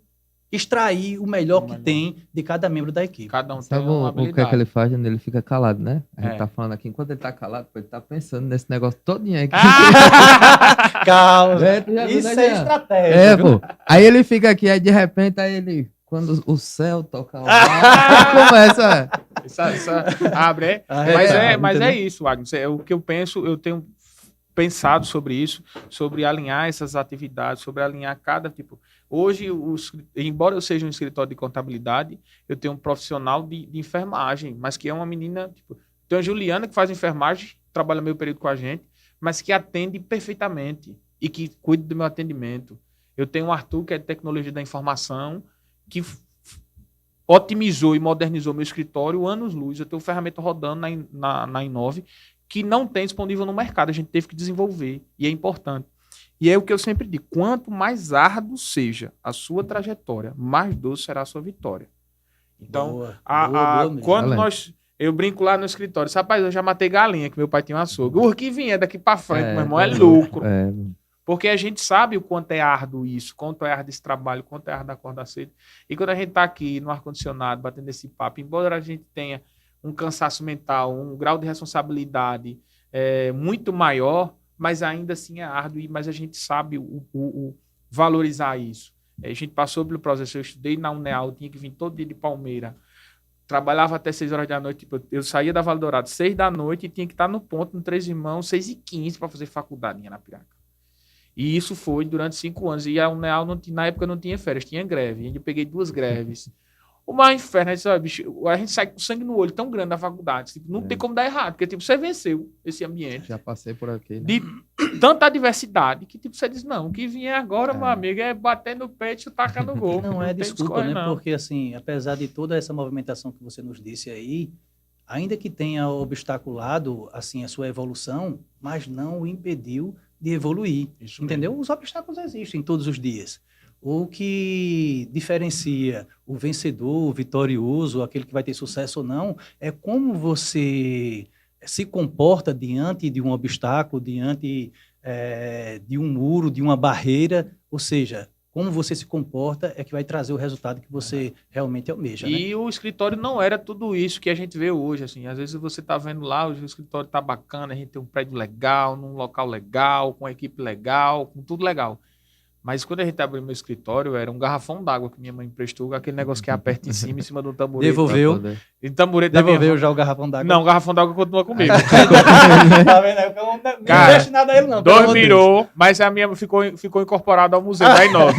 Speaker 1: extrair o melhor que tem de cada membro da equipe.
Speaker 3: Cada um
Speaker 2: Sabe
Speaker 3: tem uma
Speaker 2: o que
Speaker 3: habilidade.
Speaker 2: é que ele faz? Ele fica calado, né? A gente tá falando aqui, enquanto ele tá calado, ele tá pensando nesse negócio todinho aqui.
Speaker 1: Calma,
Speaker 2: viu,
Speaker 1: isso
Speaker 2: né,
Speaker 1: é
Speaker 2: Jean?
Speaker 1: estratégia.
Speaker 2: Pô. Aí ele fica aqui, aí de repente, aí ele, quando o céu toca lá, começa.
Speaker 3: Isso abre, mas é isso, Agnes. É o que eu penso, eu tenho pensado sobre isso, sobre alinhar essas atividades, sobre alinhar cada tipo. Hoje, embora eu seja um escritório de contabilidade, eu tenho um profissional de enfermagem, mas que é uma menina, tipo, tem a Juliana que faz enfermagem, trabalha meio período com a gente, mas que atende perfeitamente e que cuida do meu atendimento. Eu tenho o Arthur, que é de tecnologia da informação, que otimizou e modernizou meu escritório anos-luz. Eu tenho ferramenta rodando na Inove, que não tem disponível no mercado, a gente teve que desenvolver, e é importante. E é o que eu sempre digo, quanto mais árduo seja a sua trajetória, mais doce será a sua vitória. Então, quando eu brinco lá no escritório, rapaz, eu já matei galinha, que meu pai tinha um açougue. O que vier daqui para frente, meu irmão, é lucro. Porque a gente sabe o quanto é árduo isso, quanto é árduo esse trabalho, quanto é árduo acordar cedo. E quando a gente está aqui no ar-condicionado, batendo esse papo, embora a gente tenha um cansaço mental, um grau de responsabilidade muito maior, mas ainda assim é árduo, mas a gente sabe valorizar isso. A gente passou pelo processo, eu estudei na UNEAL, tinha que vir todo dia de Palmeira, trabalhava até 6 horas da noite, tipo, eu saía da Vale Dourado 6 da noite e tinha que estar no ponto, no Três Irmãos, 6h15 para fazer faculdade em Arapiraca. E isso foi durante 5 anos, e a UNEAL na época não tinha férias, tinha greve, e eu peguei 2 greves. O maior inferno, a gente sai com sangue no olho tão grande da faculdade. Tipo, não tem como dar errado, porque tipo, você venceu esse ambiente.
Speaker 2: Já passei por aqui, né?
Speaker 3: De tanta adversidade que tipo, você diz, não, o que vier agora, meu amigo, é bater no peito e tacar no gol.
Speaker 1: Não é desculpa, né? Não. Porque, assim, apesar de toda essa movimentação que você nos disse aí, ainda que tenha obstaculado, assim, a sua evolução, mas não o impediu de evoluir, entendeu? Os obstáculos existem todos os dias. o que diferencia o vencedor, o vitorioso, aquele que vai ter sucesso ou não, é como você se comporta diante de um obstáculo, diante de um muro, de uma barreira, ou seja, como você se comporta é que vai trazer o resultado que você realmente almeja.
Speaker 3: E o escritório não era tudo isso que a gente vê hoje. Assim. Às vezes você está vendo lá, o escritório está bacana, a gente tem um prédio legal, num local legal, com uma equipe legal, com tudo legal. Mas quando a gente abriu meu escritório, era um garrafão d'água que minha mãe emprestou, aquele negócio que aperta em cima do tamborete.
Speaker 1: Devolveu.
Speaker 3: E tamborete
Speaker 1: Devolveu já o garrafão d'água?
Speaker 3: Não, o garrafão d'água continua comigo.
Speaker 1: Tá vendo? Eu não deixo nada a ele, não.
Speaker 3: Dois mirou, mas a minha ficou incorporada ao museu da Inova.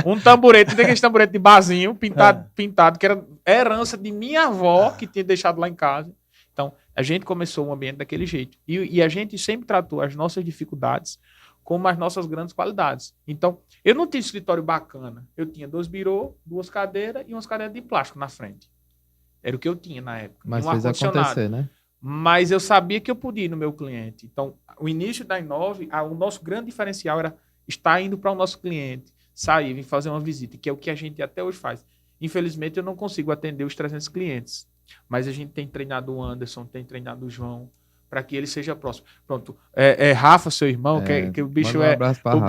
Speaker 3: Um tamborete, tem aquele tamborete de barzinho, pintado, que era herança de minha avó, que tinha deixado lá em casa. Então, a gente começou um ambiente daquele jeito. E a gente sempre tratou as nossas dificuldades como as nossas grandes qualidades. Então, eu não tinha escritório bacana. Eu tinha 2 birô, 2 cadeiras e umas cadeiras de plástico na frente. Era o que eu tinha na época.
Speaker 2: Mas
Speaker 3: um
Speaker 2: fez acontecer, né?
Speaker 3: Mas eu sabia que eu podia ir no meu cliente. Então, o início da Inove, o nosso grande diferencial era estar indo para o nosso cliente, sair, vir fazer uma visita, que é o que a gente até hoje faz. Infelizmente, eu não consigo atender os 300 clientes. Mas a gente tem treinado o Anderson, tem treinado o João, para que ele seja próximo. Pronto. Rafa, seu irmão, que o bicho é. O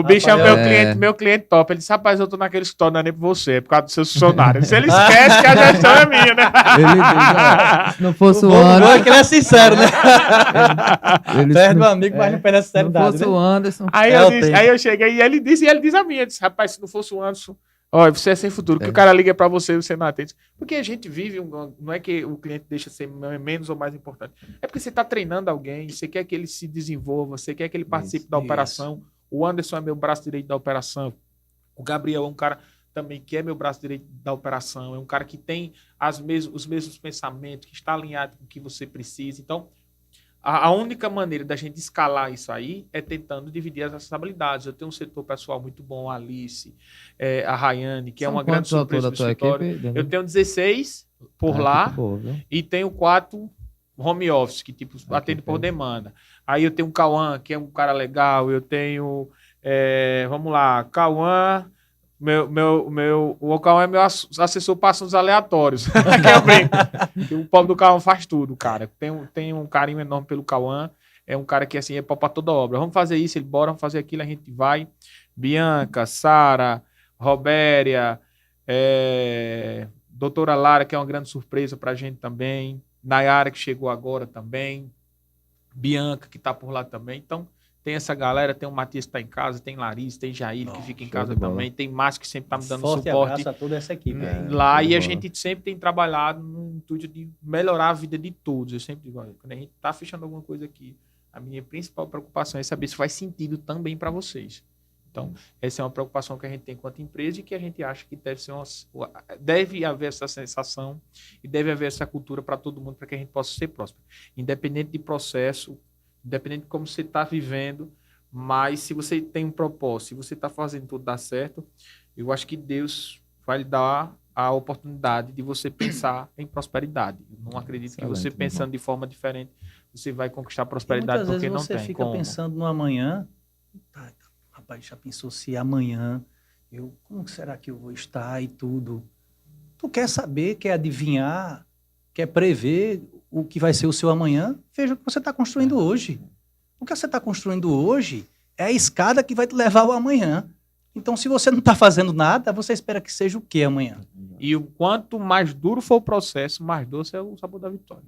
Speaker 3: bicho é o meu cliente top. Ele disse, rapaz, eu tô naquele escritório, não é nem por você, é por causa dos seus funcionários. Se ele esquece que a gestão é minha, né?
Speaker 2: Se não fosse o Anderson.
Speaker 1: Que ele é sincero, né? Perde o amigo, mas não perde a sinceridade.
Speaker 2: Se não fosse o Anderson.
Speaker 3: Aí eu cheguei e ele disse a mim, disse, rapaz, se não fosse o Anderson. Olha, você é sem futuro, que o cara liga para você e você não atende. Porque a gente vive, não é que o cliente deixa de ser menos ou mais importante. É porque você está treinando alguém, você quer que ele se desenvolva, você quer que ele participe da operação. O Anderson é meu braço direito da operação. O Gabriel é um cara também que é meu braço direito da operação. É um cara que tem os mesmos pensamentos, que está alinhado com o que você precisa. Então, a única maneira da gente escalar isso aí é tentando dividir as responsabilidades. Eu tenho um setor pessoal muito bom, a Alice, a Rayane, que é uma grande surpresa do escritório. Equipe? Eu tenho 16 por lá boa, e tenho 4 home office, que tipo atende por demanda. Aí eu tenho o Cauã, que é um cara legal. Eu tenho, vamos lá, Cauã... O Cauã é meu assessor para assuntos aleatórios. Que eu brinco. O pobre do Cauã faz tudo, cara. Tem um carinho enorme pelo Cauã. É um cara que assim, é pau para toda obra. Vamos fazer isso, ele bora, vamos fazer aquilo, a gente vai. Bianca, Sara, Robéria, doutora Lara, que é uma grande surpresa para a gente também. Nayara, que chegou agora também. Bianca, que está por lá também. Então, tem essa galera, tem o Matias que está em casa, tem Larissa, tem Jair que fica em casa também, tem Márcio que sempre está me dando
Speaker 1: Forte
Speaker 3: suporte.
Speaker 1: Abraço a toda essa equipe.
Speaker 3: Lá e a gente sempre tem trabalhado no intuito de melhorar a vida de todos. Eu sempre digo, olha, quando a gente está fechando alguma coisa aqui, a minha principal preocupação é saber se faz sentido também para vocês. Então, essa é uma preocupação que a gente tem enquanto empresa e que a gente acha que deve haver essa sensação e deve haver essa cultura para todo mundo, para que a gente possa ser próspero. Independente de processo, independente de como você está vivendo, mas se você tem um propósito, se você está fazendo tudo dar certo, eu acho que Deus vai lhe dar a oportunidade de você pensar em prosperidade. Eu não acredito que você pensando de forma diferente, você vai conquistar prosperidade porque não tem.
Speaker 1: Você fica pensando no amanhã, rapaz, já pensou se amanhã, como será que eu vou estar e tudo? Tu quer saber, quer adivinhar, quer prever o que vai ser o seu amanhã? Veja o que você está construindo hoje. O que você está construindo hoje é a escada que vai te levar ao amanhã. Então, se você não está fazendo nada, você espera que seja o que amanhã?
Speaker 3: E o quanto mais duro for o processo, mais doce é o sabor da vitória.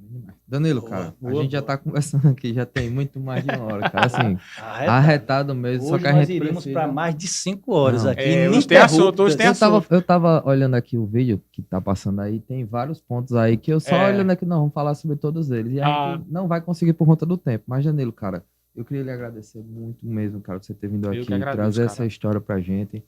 Speaker 2: Danilo, cara, a gente já está conversando aqui, já tem muito mais de uma hora, cara. Assim, arretado mesmo.
Speaker 1: Hoje
Speaker 2: só que a
Speaker 1: nós
Speaker 2: gente
Speaker 1: iríamos para mais de 5 horas aqui.
Speaker 3: Hoje tem assunto,
Speaker 2: Eu tava olhando aqui o vídeo que tá passando aí, tem vários pontos aí que eu só olhando aqui, não, vamos falar sobre todos eles. E a gente não vai conseguir por conta do tempo. Mas, Danilo, cara, eu queria lhe agradecer muito mesmo, cara, por você ter vindo aqui, trazer essa história pra gente.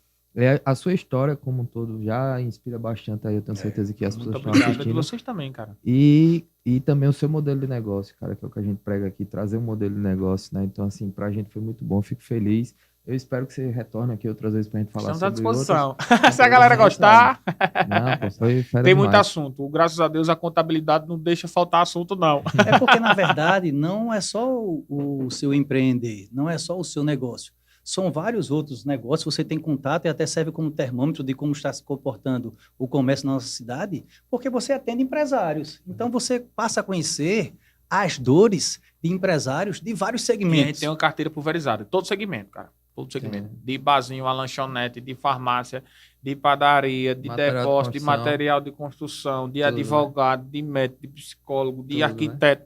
Speaker 2: A sua história, como um todo, já inspira bastante aí, eu tenho certeza que as pessoas estão assistindo.
Speaker 3: De vocês também, cara.
Speaker 2: E também o seu modelo de negócio, cara, que é o que a gente prega aqui, trazer um modelo de negócio, né? Então, assim, pra gente foi muito bom, fico feliz. Eu espero que você retorne aqui outras vezes pra gente falar sobre
Speaker 3: Estamos à disposição. Se a galera gostar...
Speaker 2: Não, pô, foi
Speaker 3: tem muito assunto. Graças a Deus, a contabilidade não deixa faltar assunto, não.
Speaker 1: É porque, na verdade, não é só o seu empreender, não é só o seu negócio. são vários outros negócios, você tem contato e até serve como termômetro de como está se comportando o comércio na nossa cidade, porque você atende empresários. Então, você passa a conhecer as dores de empresários de vários
Speaker 3: E a gente
Speaker 1: segmentos.
Speaker 3: tem uma carteira pulverizada, todo segmento, cara. Todo segmento. De barzinho, a lanchonete, de farmácia, de padaria, de
Speaker 2: Material de
Speaker 3: depósito, de
Speaker 2: construção.
Speaker 3: material de construção, de
Speaker 2: Tudo,
Speaker 3: advogado, de médico, de psicólogo, de
Speaker 2: Tudo,
Speaker 3: arquiteto.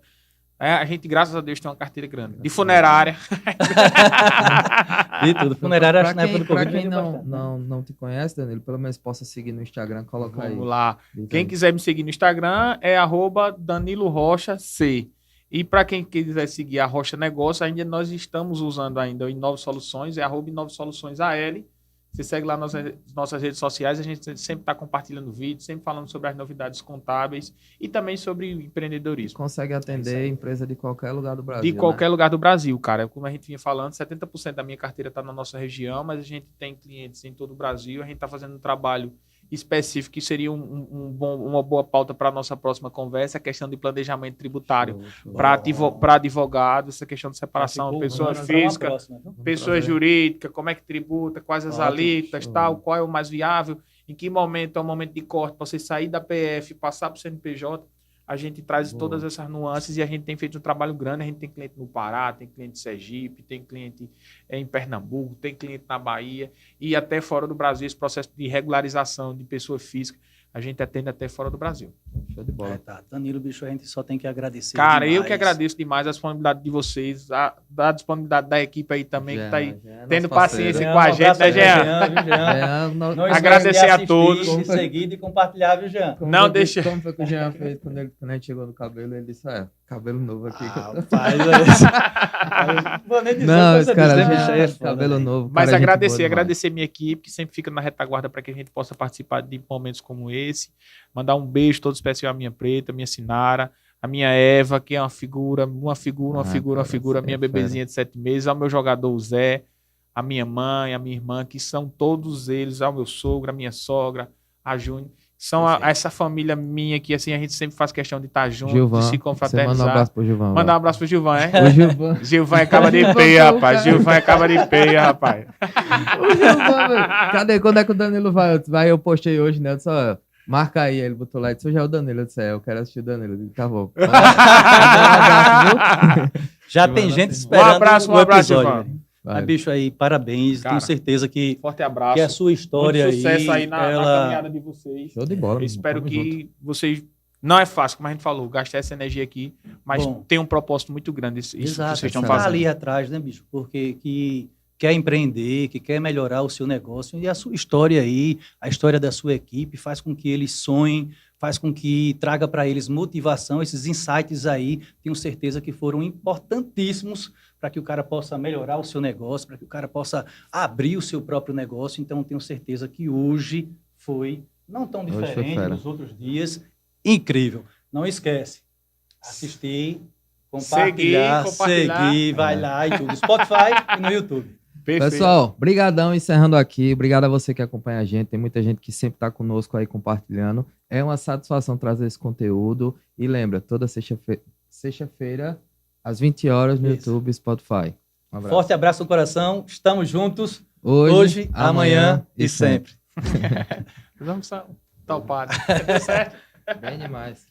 Speaker 3: A gente, graças a Deus, tem uma carteira grande. De funerária.
Speaker 1: De tudo. Funerária, acho que na época do
Speaker 2: Pra
Speaker 1: Covid
Speaker 2: quem
Speaker 1: vendeu
Speaker 2: não,
Speaker 1: bastante, né?
Speaker 2: não te conhece, Danilo, pelo menos possa seguir no Instagram, coloca aí.
Speaker 3: Vamos lá.
Speaker 2: Diz
Speaker 3: Quem
Speaker 2: aí.
Speaker 3: quiser me seguir no Instagram é @DaniloRochaC. E para quem quiser seguir a Rocha Negócio, ainda nós estamos usando ainda o Inove Soluções, é @InoveSoluçõesAL. Você segue lá nas nossas redes sociais, a gente sempre está compartilhando vídeos, sempre falando sobre as novidades contábeis e também sobre empreendedorismo.
Speaker 2: Consegue
Speaker 1: É isso
Speaker 2: atender
Speaker 1: aí.
Speaker 2: empresa de qualquer lugar do Brasil,
Speaker 3: De qualquer
Speaker 2: né?
Speaker 3: lugar do Brasil, cara. Como a gente vinha falando, 70% da minha carteira está na nossa região, mas a gente tem clientes em todo o Brasil. A gente está fazendo um trabalho específico que seria uma boa pauta para a nossa próxima conversa, a questão de planejamento tributário
Speaker 2: Show.
Speaker 3: para advogados, essa questão de separação,
Speaker 1: Ficou
Speaker 3: pessoa
Speaker 1: bom, nós vamos
Speaker 3: física,
Speaker 1: pra próxima, viu?
Speaker 3: pessoa
Speaker 2: trazer.
Speaker 3: jurídica, como é que tributa, quais as
Speaker 1: Ótimo,
Speaker 3: alíquotas,
Speaker 2: show.
Speaker 3: tal, qual é o mais viável, em que momento é o momento de corte para você sair da PF, passar para o CNPJ. A gente traz
Speaker 2: Boa.
Speaker 3: todas essas nuances e a gente tem feito um trabalho grande. A gente tem cliente no Pará, tem cliente em Sergipe, tem cliente em Pernambuco, tem cliente na Bahia e até fora do Brasil. Esse processo de regularização de pessoa física, a gente atende até fora do Brasil.
Speaker 2: Show de bola.
Speaker 1: Tá. Danilo, bicho, a gente só tem que agradecer
Speaker 3: Cara, eu
Speaker 1: demais.
Speaker 3: que agradeço demais a disponibilidade de vocês, da disponibilidade da equipe aí também, que tá aí
Speaker 2: Jean é
Speaker 3: tendo
Speaker 2: nosso parceiro.
Speaker 3: paciência
Speaker 1: Jean,
Speaker 3: com a
Speaker 1: um
Speaker 3: gente,
Speaker 1: abraço
Speaker 3: né,
Speaker 1: aí,
Speaker 3: Jean?
Speaker 1: viu, Jean?
Speaker 2: Jean,
Speaker 1: Não
Speaker 3: Agradecer
Speaker 1: esquece de
Speaker 3: a
Speaker 1: assistir,
Speaker 3: todos.
Speaker 1: de seguir e de compartilhar, viu, Jean?
Speaker 3: Não deixa-
Speaker 2: Como foi que o Jean fez quando a gente chegou no cabelo? Ele disse, cabelo novo aqui.
Speaker 1: Rapaz, é vou nem dizer
Speaker 2: Não,
Speaker 1: o que
Speaker 2: esse
Speaker 1: você
Speaker 2: cara,
Speaker 1: disse, né,
Speaker 2: Jean,
Speaker 1: bicho? Aí é foda,
Speaker 2: cabelo
Speaker 1: né?
Speaker 2: novo.
Speaker 3: Mas
Speaker 2: cara, gente boa
Speaker 3: agradecer,
Speaker 2: demais.
Speaker 3: agradecer minha equipe, que sempre fica na retaguarda para que a gente possa participar de momentos como esse. Mandar um beijo todo especial à minha preta, minha Sinara, a minha Eva, que é uma figura,
Speaker 2: Cara,
Speaker 3: a minha
Speaker 2: é
Speaker 3: bebezinha de 7 meses, ao meu jogador Zé, a minha mãe, a minha irmã, que são todos eles, ao meu sogro, a minha sogra, a Júnior. São essa família minha que assim a gente sempre faz questão de estar junto,
Speaker 2: Gilvan,
Speaker 3: de se
Speaker 2: você manda um
Speaker 3: confraternizar.
Speaker 2: abraço pro Gilvan.
Speaker 3: Mandar um abraço pro Gilvan, é?
Speaker 2: O Gilvan.
Speaker 3: Gilvan é caba de peia, rapaz. Gilvan é caba de peia, rapaz.
Speaker 2: O Gilvan, velho. Cadê? Quando é que o Danilo vai? Eu postei hoje, né? Eu disse, ó, marca aí. Ele botou lá e disse, hoje é o Danilo. Eu disse, eu quero assistir o Danilo. Eu disse, tá bom. Um abraço, viu?
Speaker 1: Já
Speaker 2: Gilvan,
Speaker 1: tem
Speaker 2: nosso
Speaker 1: gente
Speaker 2: irmão.
Speaker 1: esperando
Speaker 3: Um abraço,
Speaker 1: o episódio,
Speaker 3: Gilvan.
Speaker 1: velho.
Speaker 2: Vai.
Speaker 1: Mas, bicho, aí, parabéns.
Speaker 3: Cara,
Speaker 1: Tenho certeza que
Speaker 3: Forte abraço.
Speaker 1: a sua história
Speaker 3: Muito sucesso aí na
Speaker 1: ela...
Speaker 3: caminhada de vocês.
Speaker 2: Show de bola.
Speaker 3: Eu
Speaker 2: meu
Speaker 3: espero
Speaker 2: irmão.
Speaker 3: que
Speaker 2: Tamo junto.
Speaker 3: vocês... Não é fácil, como a gente falou, gastar essa energia aqui, mas
Speaker 1: Bom.
Speaker 3: tem um propósito muito grande isso que
Speaker 1: Exato,
Speaker 3: vocês estão
Speaker 1: tá
Speaker 3: fazendo.
Speaker 1: ali atrás, né, bicho? Porque que quer empreender, que quer melhorar o seu negócio. E a sua história aí, a história da sua equipe, faz com que eles sonhem, faz com que traga para eles motivação. Esses insights aí, tenho certeza que foram importantíssimos para que o cara possa melhorar o seu negócio, para que o cara possa abrir o seu próprio negócio. Então, tenho certeza que hoje foi não tão
Speaker 2: Hoje foi
Speaker 1: diferente
Speaker 2: fera.
Speaker 1: dos outros dias. Incrível. Não esquece, assistir, compartilhar, seguir, vai lá e tudo. Spotify e no YouTube.
Speaker 3: Perfeito.
Speaker 2: Pessoal, brigadão, encerrando aqui. Obrigado a você que acompanha a gente. Tem muita gente que sempre está conosco aí compartilhando. É uma satisfação trazer esse conteúdo. E lembra, toda sexta-feira, às 20 horas, no
Speaker 1: Isso.
Speaker 2: YouTube e Spotify. Um abraço.
Speaker 1: Forte abraço no coração. Estamos juntos
Speaker 2: Hoje,
Speaker 1: amanhã e sempre.
Speaker 3: Vamos topar. Deu certo?
Speaker 2: Bem demais.